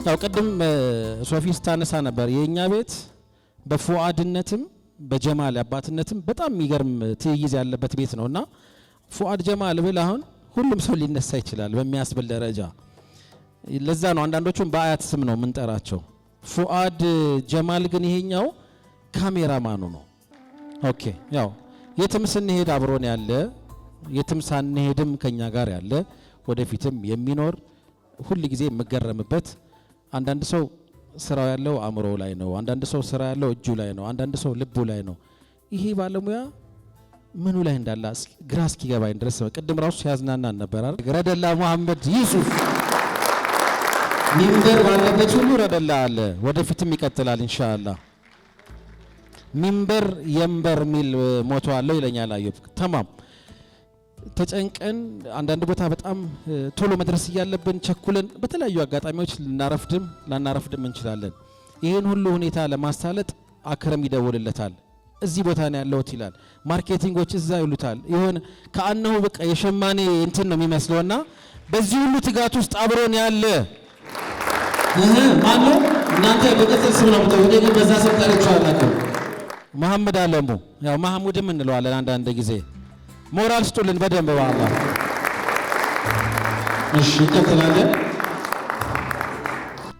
ያው ቅድም ሶፊ ስታነሳ ነበር የኛ ቤት በፉአድነትም በጀማል አባትነትም በጣም የሚገርም ትይይዝ ያለበት ቤት ነውና ፉአድ ጀማል ብል አሁን ሁሉም ሰው ሊነሳ ይችላል በሚያስብል ደረጃ። ለዛ ነው አንዳንዶቹም በአያት ስም ነው የምንጠራቸው። ፉአድ ጀማል ግን ይሄኛው ካሜራማኑ ነው። ኦኬ ያው የትም ስንሄድ አብሮን ያለ የትም ሳንሄድም ከኛ ጋር ያለ ወደፊትም የሚኖር ሁሉ ጊዜ የምገረምበት አንዳንድ ሰው ስራው ያለው አእምሮ ላይ ነው፣ አንዳንድ ሰው ስራ ያለው እጁ ላይ ነው፣ አንዳንድ ሰው ልቡ ላይ ነው። ይሄ ባለሙያ ምኑ ላይ እንዳለ ግራ እስኪገባኝ ድረስ ቅድም ራሱ ሲያዝናናን ነበር አይደል? ረደላ መሐመድ ዩሱፍ ሚንበር ባለበት ሁሉ ረደላ አለ፣ ወደፊትም ይቀጥላል ኢንሻአላህ። ሚንበር የንበር ሚል ሞቶ አለው ይለኛል አዩብ። ተማም ተጨንቀን አንዳንድ ቦታ በጣም ቶሎ መድረስ እያለብን ቸኩለን በተለያዩ አጋጣሚዎች ላናረፍድም እንችላለን። ይህን ሁሉ ሁኔታ ለማሳለጥ አክረም ይደውልለታል። እዚህ ቦታ ነው ያለውት ይላል። ማርኬቲንጎች እዛ ይሉታል። ይሆን ከአነሁ በቃ የሸማኔ እንትን ነው የሚመስለውና በዚህ ሁሉ ትጋት ውስጥ አብሮን ያለ ማን ነው? እናንተ በቅጽል ስም ነው የምትጠሩት፣ ግን በዛ ስም ጠርቼዋለሁ። መሐመድ አለሙ ያው ማህሙድም እንለዋለን አንዳንድ ጊዜ። ሞራል ስጡልን በደንብ ባላ። እሺ እንቀጥላለን።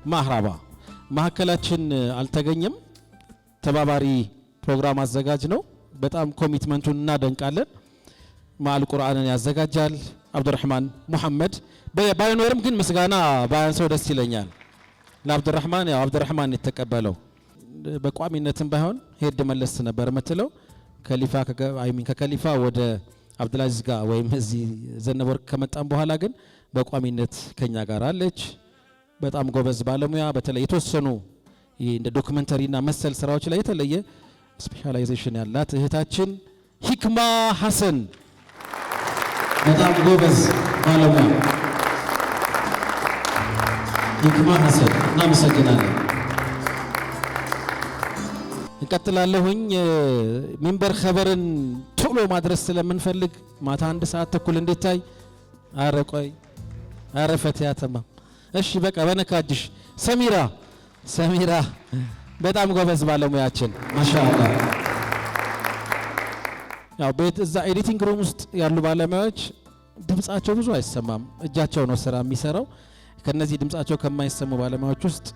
ማህራባ ማዕከላችን አልተገኘም። ተባባሪ ፕሮግራም አዘጋጅ ነው። በጣም ኮሚትመንቱን እናደንቃለን። ማል ቁርአንን ያዘጋጃል አብዱራህማን ሙሐመድ። ባይኖርም ግን ምስጋና ባያንሰው ደስ ይለኛል። ለአብዱራህማን ያው አብዱራህማን የተቀበለው በቋሚነትም ባይሆን ሄድ መለስ ነበር የምትለው ከሊፋ ከከሊፋ ወደ አብዱልአዚዝ ጋር ወይም እዚህ ዘነበወርቅ ከመጣም በኋላ ግን በቋሚነት ከኛ ጋር አለች። በጣም ጎበዝ ባለሙያ፣ በተለይ የተወሰኑ እንደ ዶክመንተሪና መሰል ስራዎች ላይ የተለየ ስፔሻላይዜሽን ያላት እህታችን ሂክማ ሐሰን በጣም ጎበዝ ባለሙያ ሂክማ ሐሰን እናመሰግናለን። እንቀጥላለሁኝ። ሚንበር ኸበርን ቶሎ ማድረስ ስለምንፈልግ ማታ 1 ሰዓት ተኩል እንዲታይ። አረ ቆይ አረ ፈቲያ ተማም። እሺ በቃ በነካጅሽ ሰሚራ በጣም ጎበዝ ባለሙያችን ማሻአላ። ያው ቤት እዛ ኤዲቲንግ ሩም ውስጥ ያሉ ባለሙያዎች ድምጻቸው ብዙ አይሰማም፣ እጃቸው ነው ስራ የሚሰራው። ከነዚህ ድምጻቸው ከማይሰሙ ባለሙያዎች ውስጥ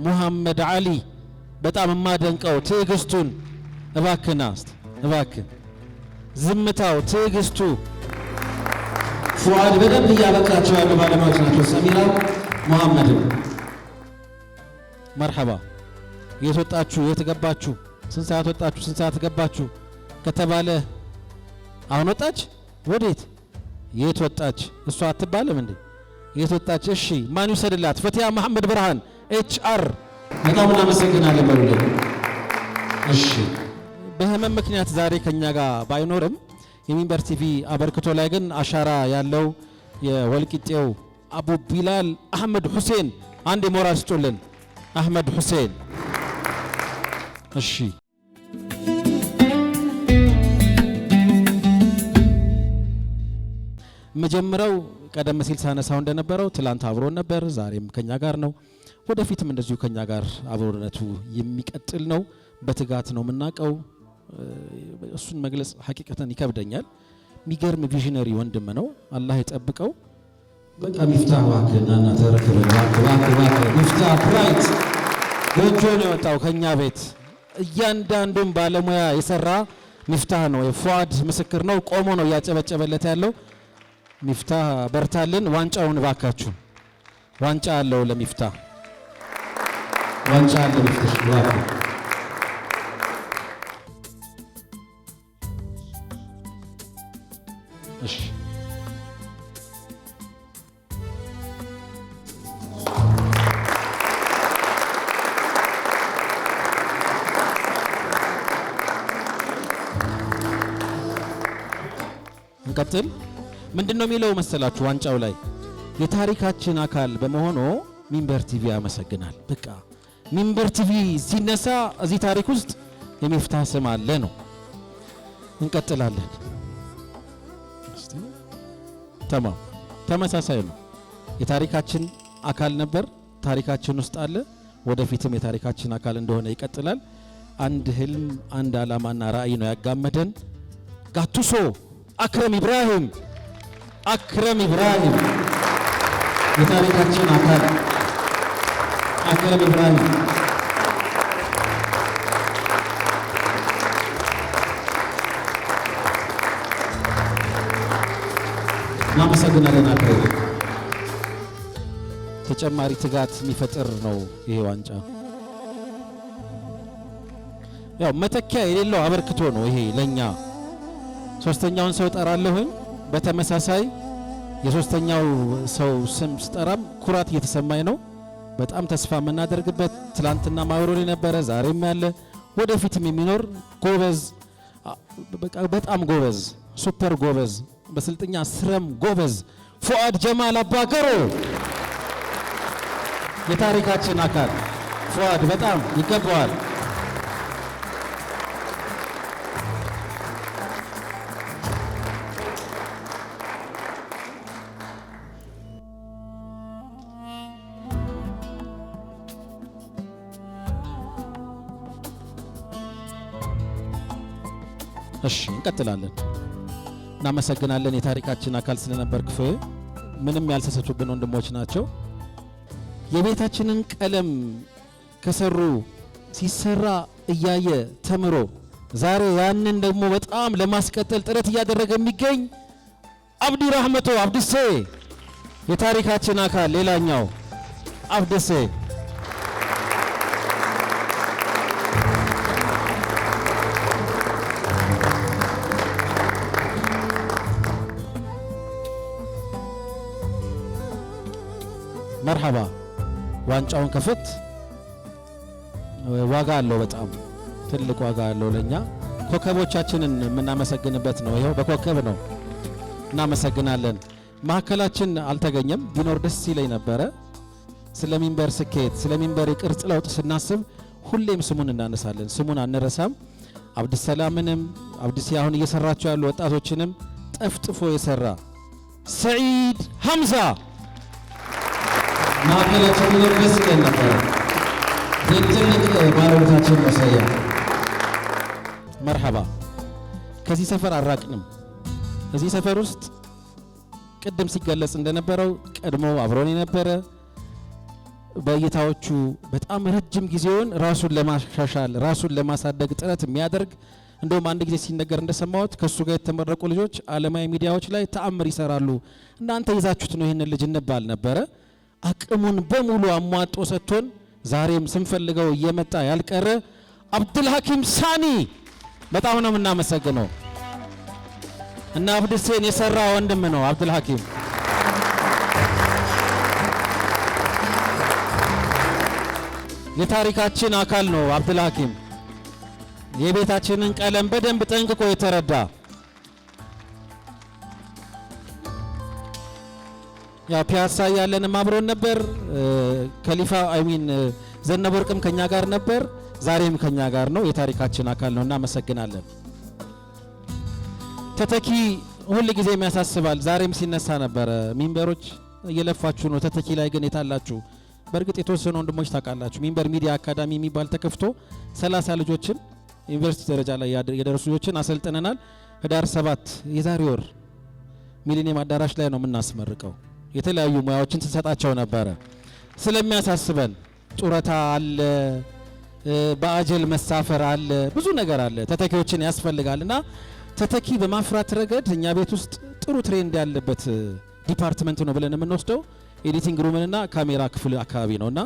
ሙሐመድ አሊ በጣም የማደንቀው ትዕግስቱን እባክና እባክህ ዝምታው ትዕግስቱ ፉአድ በደንብ እያበቃቸው ያሉ ባለሙያዎች ናቸው። ሰሚራ ሙሐመድ መርሐባ። የት ወጣችሁ? የት ገባችሁ? ስንት ሰዓት ወጣችሁ? ስንት ሰዓት ገባችሁ ከተባለ አሁን ወጣች። ወዴት? የት ወጣች? እሷ አትባልም እንዴ? የት ወጣች? እሺ ማን ይወሰድላት? ፈቲያ መሐመድ ብርሃን HR በጣም እናመሰግናለን በሉልኝ። እሺ በህመም ምክንያት ዛሬ ከኛ ጋር ባይኖርም የሚንበር ቲቪ አበርክቶ ላይ ግን አሻራ ያለው የወልቂጤው አቡ ቢላል አህመድ ሁሴን አንድ ሞራል ስጡልን። አህመድ ሁሴን እሺ መጀመሪያው ቀደም ሲል ሳነሳው እንደነበረው ትላንት አብሮን ነበር፣ ዛሬም ከኛ ጋር ነው። ወደፊትም እንደዚሁ ከኛ ጋር አብሮነቱ የሚቀጥል ነው። በትጋት ነው የምናውቀው። እሱን መግለጽ ሐቂቀተን ይከብደኛል። የሚገርም ቪዥነሪ ወንድም ነው። አላህ ይጠብቀው። በቃ ሚፍታህ እባክህና እና ተረከበ እባክህ ሚፍታህ ብራይት ጎጆ ነው የወጣው ከኛ ቤት እያንዳንዱን ባለሙያ የሰራ ሚፍታህ ነው። የፉአድ ምስክር ነው። ቆሞ ነው እያጨበጨበለት ያለው። ሚፍታህ በርታልን። ዋንጫውን እባካችሁ ዋንጫ አለው ለሚፍታህ ዋንጫ አለው ሚፍታህ እባክህ። እሺ እንቀጥል። ምንድነው የሚለው መሰላችሁ ዋንጫው ላይ የታሪካችን አካል በመሆኑ ሚንበር ቲቪ ያመሰግናል። በቃ ሚንበር ቲቪ ሲነሳ እዚህ ታሪክ ውስጥ የሚፍታህ ስም አለ ነው። እንቀጥላለን። ተማም ተመሳሳይ ነው። የታሪካችን አካል ነበር፣ ታሪካችን ውስጥ አለ፣ ወደፊትም የታሪካችን አካል እንደሆነ ይቀጥላል። አንድ ህልም፣ አንድ ዓላማና ራዕይ ነው ያጋመደን። ጋቱሶ አክረም ኢብራሂም የታሪካችን አካል አክረም ኢብራሂም እናመሰግናለን። አክረም ተጨማሪ ትጋት የሚፈጥር ነው ይሄ ዋንጫ። ያው መተኪያ የሌለው አበርክቶ ነው ይሄ ለኛ። ሶስተኛውን ሰው ጠራለሁኝ። በተመሳሳይ የሶስተኛው ሰው ስም ስጠራም ኩራት እየተሰማኝ ነው። በጣም ተስፋ የምናደርግበት ትላንትና ማብሮን የነበረ ዛሬም ያለ ወደፊትም የሚኖር ጎበዝ፣ በጣም ጎበዝ፣ ሱፐር ጎበዝ፣ በስልጥኛ ስረም ጎበዝ ፉአድ ጀማል አባገሮ የታሪካችን አካል ፉአድ በጣም ይገባዋል። እሺ እንቀጥላለን። እናመሰግናለን የታሪካችን አካል ስለነበርክ። ምንም ያልተሰጡብን ወንድሞች ናቸው። የቤታችንን ቀለም ከሰሩ ሲሰራ እያየ ተምሮ ዛሬ ያንን ደግሞ በጣም ለማስቀጠል ጥረት እያደረገ የሚገኝ አብዲ ረህመቶ አብድሴ የታሪካችን አካል ሌላኛው አብድሴ መርሐባ። ዋንጫውን ከፍት ዋጋ አለው፣ በጣም ትልቅ ዋጋ አለው ለኛ። ኮከቦቻችንን የምናመሰግንበት ነው። ይኸው በኮከብ ነው። እናመሰግናለን። ማዕከላችን አልተገኘም፣ ቢኖር ደስ ይለኝ ነበረ። ስለ ሚንበር ስኬት፣ ስለ ሚንበር የቅርጽ ለውጥ ስናስብ ሁሌም ስሙን እናነሳለን፣ ስሙን አንረሳም። አብዱሰላምንም አብዱሲ አሁን እየሰራቸው ያሉ ወጣቶችንም ጠፍጥፎ የሰራ ሰዒድ ሐምዛ ማዕከላችን ደስ ይለን ነበር። የትልቅ ባለቤታችን መሰያ መርሐባ። ከዚህ ሰፈር አራቅንም። እዚህ ሰፈር ውስጥ ቅድም ሲገለጽ እንደነበረው ቀድሞ አብሮን የነበረ በእይታዎቹ በጣም ረጅም ጊዜውን ራሱን ለማሻሻል ራሱን ለማሳደግ ጥረት የሚያደርግ እንደውም አንድ ጊዜ ሲነገር እንደሰማሁት ከሱ ጋር የተመረቁ ልጆች ዓለማዊ ሚዲያዎች ላይ ተአምር ይሰራሉ፣ እናንተ ይዛችሁት ነው ይህንን ልጅ እንባል ነበረ። አቅሙን በሙሉ አሟጦ ሰጥቶን ዛሬም ስንፈልገው እየመጣ ያልቀረ አብዱልሐኪም ሳኒ በጣም ነው የምናመሰግነው። እና አብድሴን የሰራ ወንድም ነው አብዱልሐኪም። የታሪካችን አካል ነው አብዱልሐኪም። የቤታችንን ቀለም በደንብ ጠንቅቆ የተረዳ ያ ፒያሳ ያለንም አብሮን ነበር። ከሊፋ አይሚን ዘነበ ወርቅም ከኛ ጋር ነበር፣ ዛሬም ከኛ ጋር ነው። የታሪካችን አካል ነው። እናመሰግናለን። ተተኪ ሁል ጊዜ የሚያሳስባል። ዛሬም ሲነሳ ነበረ። ሚንበሮች እየለፋችሁ ነው፣ ተተኪ ላይ ግን የታላችሁ? በእርግጥ የተወሰኑ ወንድሞች ታውቃላችሁ። ሚንበር ሚዲያ አካዳሚ የሚባል ተከፍቶ 30 ልጆችን ዩኒቨርሲቲ ደረጃ ላይ የደረሱ ልጆችን አሰልጥነናል። ህዳር 7 የዛሬ ወር ሚሊኒየም አዳራሽ ላይ ነው የምናስመርቀው። የተለያዩ ሙያዎችን ተሰጣቸው ነበረ። ስለሚያሳስበን ጡረታ አለ፣ በአጀል መሳፈር አለ፣ ብዙ ነገር አለ፣ ተተኪዎችን ያስፈልጋልና ተተኪ በማፍራት ረገድ እኛ ቤት ውስጥ ጥሩ ትሬንድ ያለበት ዲፓርትመንት ነው ብለን የምንወስደው ኤዲቲንግ ሩምንና ካሜራ ክፍል አካባቢ ነውና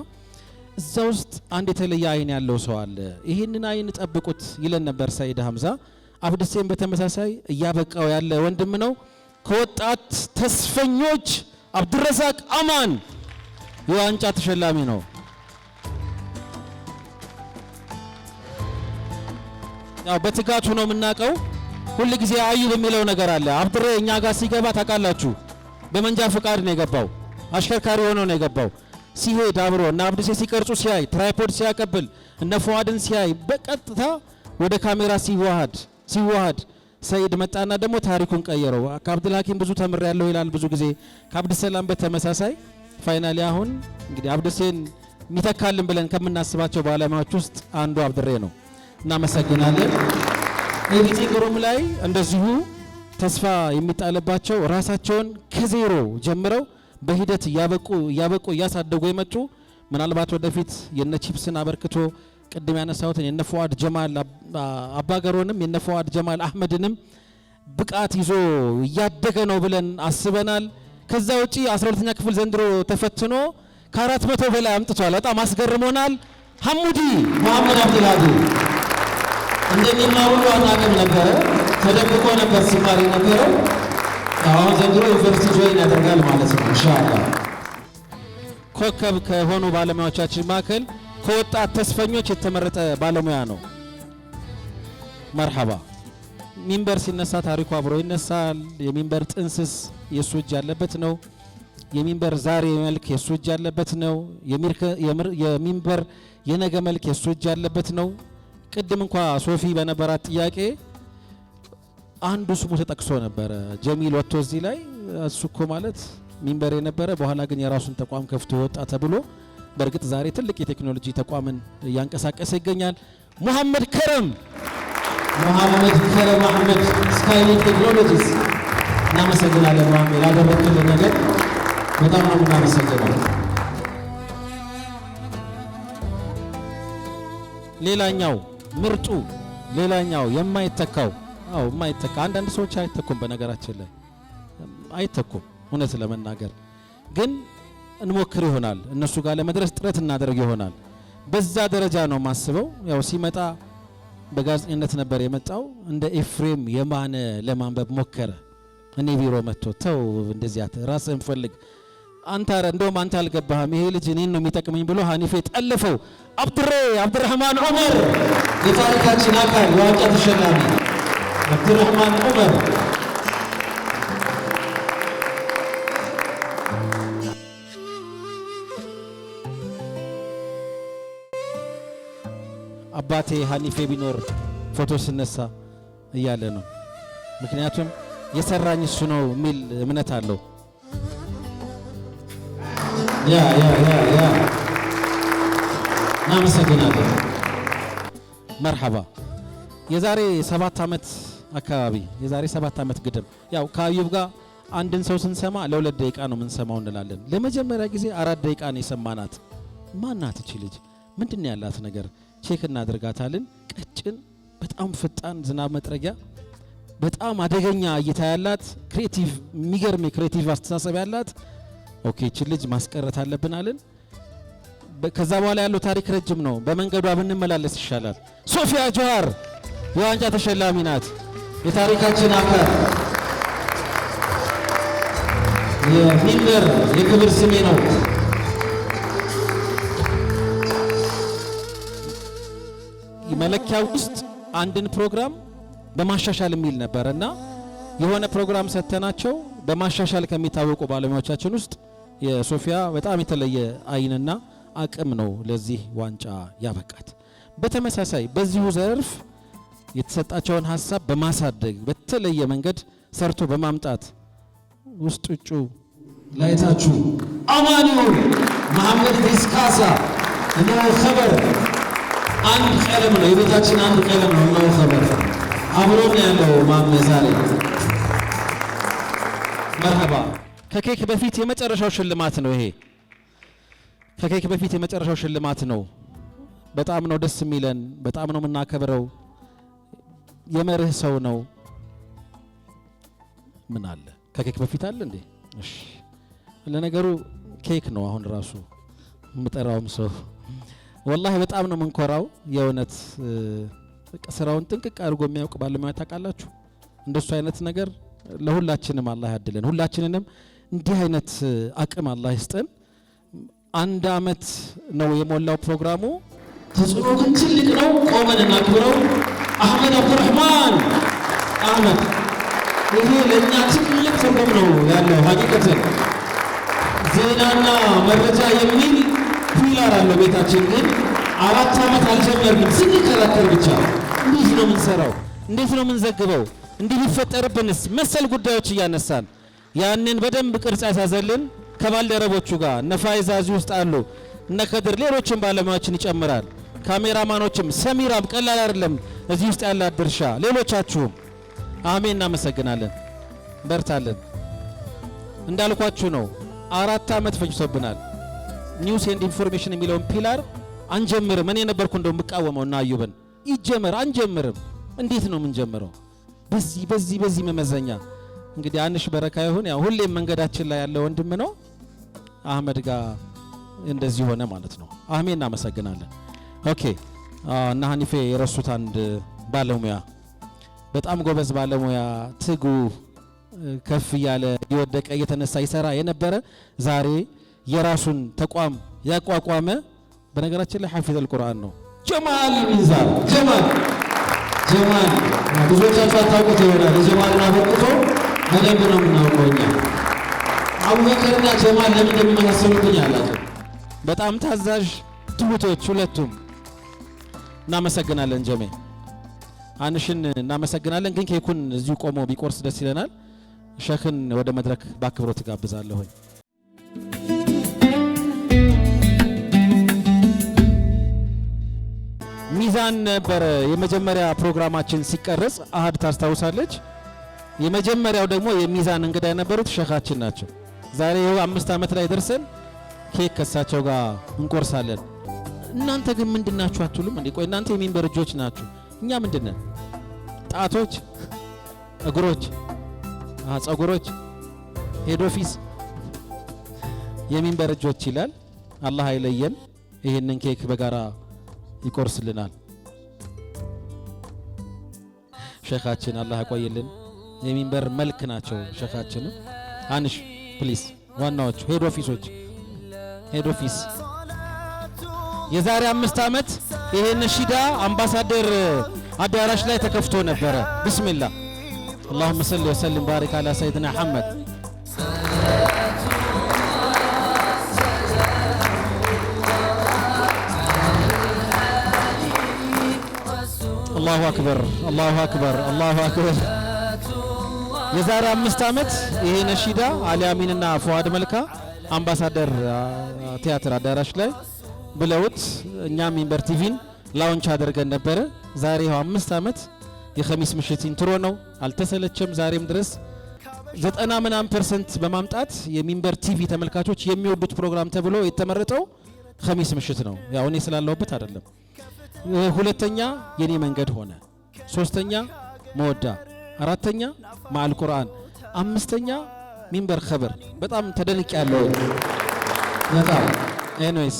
እዛ ውስጥ አንድ የተለየ አይን ያለው ሰው አለ። ይህንን አይን ጠብቁት ይለን ነበር ሰይድ ሀምዛ። አብድሴን በተመሳሳይ እያበቃው ያለ ወንድም ነው። ከወጣት ተስፈኞች አብዱረዛቅ አማን የዋንጫ ተሸላሚ ነው። ያው በትጋቱ ነው የምናውቀው። ሁሉ ጊዜ አዩ በሚለው ነገር አለ። አብድሬ እኛ ጋር ሲገባ ታውቃላችሁ፣ በመንጃ ፍቃድ ነው የገባው። አሽከርካሪ ሆኖ ነው የገባው። ሲሄድ አብሮ እና አብድሴ ሲቀርጹ ሲያይ፣ ትራይፖድ ሲያቀብል፣ እነ ፉአድን ሲያይ በቀጥታ ወደ ካሜራ ሲዋሃድ ሰይድ መጣና ደግሞ ታሪኩን ቀየረው። ከአብዱል ሀኪም ብዙ ተምር ያለው ይላል ብዙ ጊዜ። ከአብዱሰላም በተመሳሳይ ፋይናሊ አሁን እንግዲህ አብድሴን የሚተካልን ብለን ከምናስባቸው ባለሙያዎች ውስጥ አንዱ አብድሬ ነው። እናመሰግናለን። ኤዲቲንግ ሩም ላይ እንደዚሁ ተስፋ የሚጣልባቸው ራሳቸውን ከዜሮ ጀምረው በሂደት እያበቁ እያሳደጉ የመጡ ምናልባት ወደፊት የነ ቺፕስን አበርክቶ ቅድም ያነሳሁትን የነ ፉአድ ጀማል አባገሮንም የነ ፉአድ ጀማል አህመድንም ብቃት ይዞ እያደገ ነው ብለን አስበናል። ከዛ ውጪ 12ኛ ክፍል ዘንድሮ ተፈትኖ ከ400 በላይ አምጥቷል። በጣም አስገርሞናል። ሐሙዲ መሐመድ አብዱልሃዲ እንደሚማሩ አናውቅም ነበረ፣ ተደብቆ ነበር ሲማር ነበረው። አሁን ዘንድሮ ዩኒቨርሲቲ ጆይን ያደርጋል ማለት ነው ኢንሻአላህ። ኮከብ ከሆኑ ባለሙያዎቻችን መካከል ከወጣት ተስፈኞች የተመረጠ ባለሙያ ነው። መርሐባ። ሚንበር ሲነሳ ታሪኩ አብሮ ይነሳል። የሚንበር ጥንስስ የሱ እጅ ያለበት ነው። የሚንበር ዛሬ መልክ የሱ እጅ ያለበት ነው። የሚንበር የነገ መልክ የሱ እጅ ያለበት ነው። ቅድም እንኳ ሶፊ በነበራት ጥያቄ አንዱ ስሙ ተጠቅሶ ነበረ፣ ጀሚል ወጥቶ እዚህ ላይ እሱ እኮ ማለት ሚንበር የነበረ በኋላ ግን የራሱን ተቋም ከፍቶ ወጣ ተብሎ በእርግጥ ዛሬ ትልቅ የቴክኖሎጂ ተቋምን እያንቀሳቀሰ ይገኛል። ሙሐመድ ከረም አህመድ ስካይሊንክ ቴክኖሎጂስ እናመሰግናለን። ሙሐመድ ያደረክልን ነገር በጣም ነው የምናመሰግነው። ሌላኛው ምርጡ ሌላኛው የማይተካው የማይተካ አንዳንድ ሰዎች አይተኩም፣ በነገራችን ላይ አይተኩም። እውነት ለመናገር ግን እንሞክር ይሆናል፣ እነሱ ጋር ለመድረስ ጥረት እናደርግ ይሆናል። በዛ ደረጃ ነው ማስበው። ያው ሲመጣ በጋዜጠኝነት ነበር የመጣው። እንደ ኤፍሬም የማነ ለማንበብ ሞከረ። እኔ ቢሮ መጥቶ ተው እንደዚያ ራስህን ፈልግ አንተ እንደውም አንተ አልገባህም፣ ይሄ ልጅ እኔን ነው የሚጠቅመኝ ብሎ ሀኒፌ ጠለፈው። አብዱራህማን ዑመር የታሪካችን አካል የዋንጫ ተሸላሚ አብዱራህማን ዑመር አባቴ ሀኒፌ ቢኖር ፎቶ ስነሳ እያለ ነው። ምክንያቱም የሰራኝ እሱ ነው የሚል እምነት አለው። ያ እናመሰግናለን። መርሐባ። የዛሬ 7 ዓመት አካባቢ የዛሬ 7 ዓመት ግድም ያው ከአዩብ ጋር አንድን ሰው ስንሰማ ለ2 ደቂቃ ነው የምንሰማው እንላለን። ለመጀመሪያ ጊዜ 4 ደቂቃ ነው የሰማናት። ማናት እቺ ልጅ? ምንድን ነው ያላት ነገር? ቼክ እናደርጋታለን። ቀጭን፣ በጣም ፈጣን ዝናብ መጥረጊያ፣ በጣም አደገኛ እይታ ያላት፣ ክሬቲቭ የሚገርም ክሬቲቭ አስተሳሰብ ያላት። ኦኬ እቺ ልጅ ማስቀረት አለብን አለን። ከዛ በኋላ ያለው ታሪክ ረጅም ነው። በመንገዷ ብንመላለስ ይሻላል። ሶፊያ ጆሃር የዋንጫ ተሸላሚ ናት። የታሪካችን አካል የሚንበር የክብር ስሜ ነው። መለኪያ ውስጥ አንድን ፕሮግራም በማሻሻል የሚል ነበርና የሆነ ፕሮግራም ሰተናቸው በማሻሻል ከሚታወቁ ባለሙያዎቻችን ውስጥ የሶፊያ በጣም የተለየ አይንና አቅም ነው ለዚህ ዋንጫ ያበቃት። በተመሳሳይ በዚሁ ዘርፍ የተሰጣቸውን ሀሳብ በማሳደግ በተለየ መንገድ ሰርቶ በማምጣት ውስጥ እጩ ላይታችሁ አማኒው መሐመድ ዲስካሳ እና ኸበር አንድ ቀለም ነው የቤታችን አንድ ቀለም ነው ነው ኸበር አብሮ ነው ያለው ማሜ ዛሬ መርሐባ ከኬክ በፊት የመጨረሻው ሽልማት ነው ይሄ ከኬክ በፊት የመጨረሻው ሽልማት ነው በጣም ነው ደስ የሚለን በጣም ነው የምናከብረው የመርህ ሰው ነው ምን አለ ከኬክ በፊት አለ እንዴ እሺ ለነገሩ ኬክ ነው አሁን ራሱ ምጠራውም ሰው والله በጣም ነው መንኮራው የእውነት ስራውን ጥንቅቅ አድርጎ የሚያውቅ ባለሙያ ታውቃላችሁ እንደሱ አይነት ነገር ለሁላችንም አላህ ያድለን ሁላችንንም እንዲህ አይነት አቅም አላህ ይስጠን አንድ አመት ነው የሞላው ፕሮግራሙ ተጽዕኖ ግን ትልቅ ነው ቆመን እናክብረው አህመድ አብዱራህማን አህመድ ይሄ ለኛ ትልቅ ትርጉም ነው ያለው ሀቂቀተን ዜናና መረጃ የሚል ፒላር አለው ቤታችን ግን 4 አመት አልጀመርንም ስንከራከር ብቻ እንዴት ነው የምንሰራው እንዴት ነው የምንዘግበው እንዲህ ይፈጠርብንስ መሰል ጉዳዮች እያነሳን ያንን በደንብ ቅርጽ ያሳዘልን ከባልደረቦቹ ጋር ነፋይዛ እዚህ ውስጥ አሉ እነ ከድር ሌሎችም ባለሙያዎችን ይጨምራል ካሜራማኖችም ሰሚራም ቀላል አይደለም እዚህ ውስጥ ያለ ድርሻ ሌሎቻችሁም አሜን እናመሰግናለን በርታለን እንዳልኳችሁ ነው 4 አመት ፈጅቶብናል ኒውስ ኤንድ ኢንፎርሜሽን የሚለውን ፒላር አንጀምርም እኔ ነበርኩ እንደው መቃወመው እና አዩብን ይጀመር አንጀምርም እንዴት ነው ምን ጀምረው በዚህ መመዘኛ እንግዲህ አንሽ በረካ ይሁን ያው ሁሌም መንገዳችን ላይ ያለው ወንድም ነው አህመድ ጋር እንደዚህ ሆነ ማለት ነው አሜን እናመሰግናለን ኦኬ እና ሀኒፌ የረሱት አንድ ባለሙያ በጣም ጎበዝ ባለሙያ ትጉ ከፍ ያለ ይወደቀ እየተነሳ ይሰራ የነበረ ዛሬ የራሱን ተቋም ያቋቋመ በነገራችን ላይ ሐፊዝ አልቁርአን ነው ጀማል ሚንዛር ጀማል ብዙዎቻችሁ አታውቁት ይሆናል ጀማልና በቁቶ በደንብ ነው የምናውቀው እኛ አቡበከርና ጀማል ለምን እንደሚመሳሰሉብኝ አላውቅም በጣም ታዛዥ ትሁቶች ሁለቱም እናመሰግናለን ጀሜ አንሽን እናመሰግናለን ግን ኬኩን እዚሁ ቆሞ ቢቆርስ ደስ ይለናል ሸክን ወደ መድረክ በአክብሮት ጋብዛለሁ ሚዛን ነበር የመጀመሪያ ፕሮግራማችን ሲቀርጽ አሃድ ታስታውሳለች የመጀመሪያው ደግሞ የሚዛን እንግዳ የነበሩት ሸኻችን ናቸው ዛሬ 5 አመት ላይ ደርሰን ኬክ ከሳቸው ጋር እንቆርሳለን እናንተ ግን ምንድናችሁ አትሉም እንዴ ቆይ እናንተ የሚንበር እጆች ናችሁ እኛ ምንድነን ጣቶች እግሮች ጸጉሮች ሄድ ኦፊስ የሚንበር እጆች ይላል አላህ አይለየን ይሄንን ኬክ በጋራ ይቆርስልናል ሸኻችን አላህ ያቆይልን የሚንበር መልክ ናቸው ሸኻችን አንሽ ፕሊዝ ዋናዎቹ ሄድ ኦፊሶች ሄድ ኦፊስ የዛሬ 5 አመት ይሄን ሺዳ አምባሳደር አዳራሽ ላይ ተከፍቶ ነበረ ቢስሚላህ اللهم صل وسلم بارك على سيدنا محمد الله اكبر الله اكبر الله اكبر የዛሬ 5 አመት ይሄ ነሺዳ አሊ አሚንና ፉአድ መልካ አምባሳደር ቲያትር አዳራሽ ላይ ብለውት እኛም ሚንበር ቲቪን ላውንች አድርገን ነበር ዛሬ 5 አመት የኸሚስ ምሽት ኢንትሮ ነው አልተሰለቸም ዛሬም ድረስ 90% በማምጣት የሚንበር ቲቪ ተመልካቾች የሚወዱት ፕሮግራም ተብሎ የተመረጠው ኸሚስ ምሽት ነው ያው እኔ ስላለሁበት አይደለም ሁለተኛ የኔ መንገድ ሆነ ሶስተኛ መወዳ አራተኛ ማል ቁርአን አምስተኛ ሚንበር ኸበር በጣም ተደንቅ ያለው በጣም ኤኒዌይስ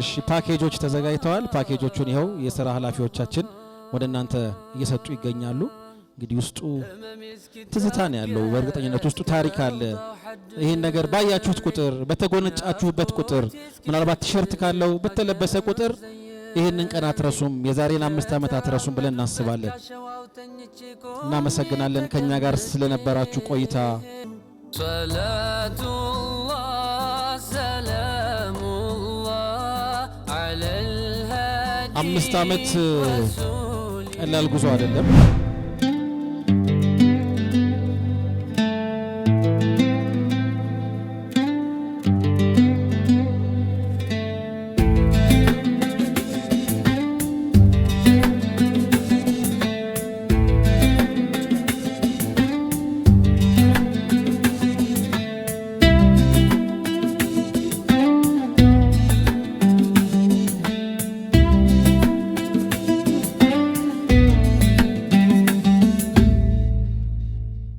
እሺ ፓኬጆች ተዘጋጅተዋል ፓኬጆቹን ይኸው የሥራ ኃላፊዎቻችን ወደ እናንተ እየሰጡ ይገኛሉ እንግዲህ ውስጡ ትዝታ ነው ያለው በእርግጠኝነት ውስጡ ታሪክ አለ ይሄን ነገር ባያችሁት ቁጥር በተጎነጫችሁበት ቁጥር ምናልባት ቲሸርት ካለው በተለበሰ ቁጥር ይሄንን ቀን አትረሱም የዛሬን 5 አመት አትረሱም ብለን እናስባለን እናመሰግናለን ከኛ ጋር ስለነበራችሁ ቆይታ ሰላቱላህ ሰላሙላህ ዐለል ሃዲ 5 አመት ቀላል ጉዞ አይደለም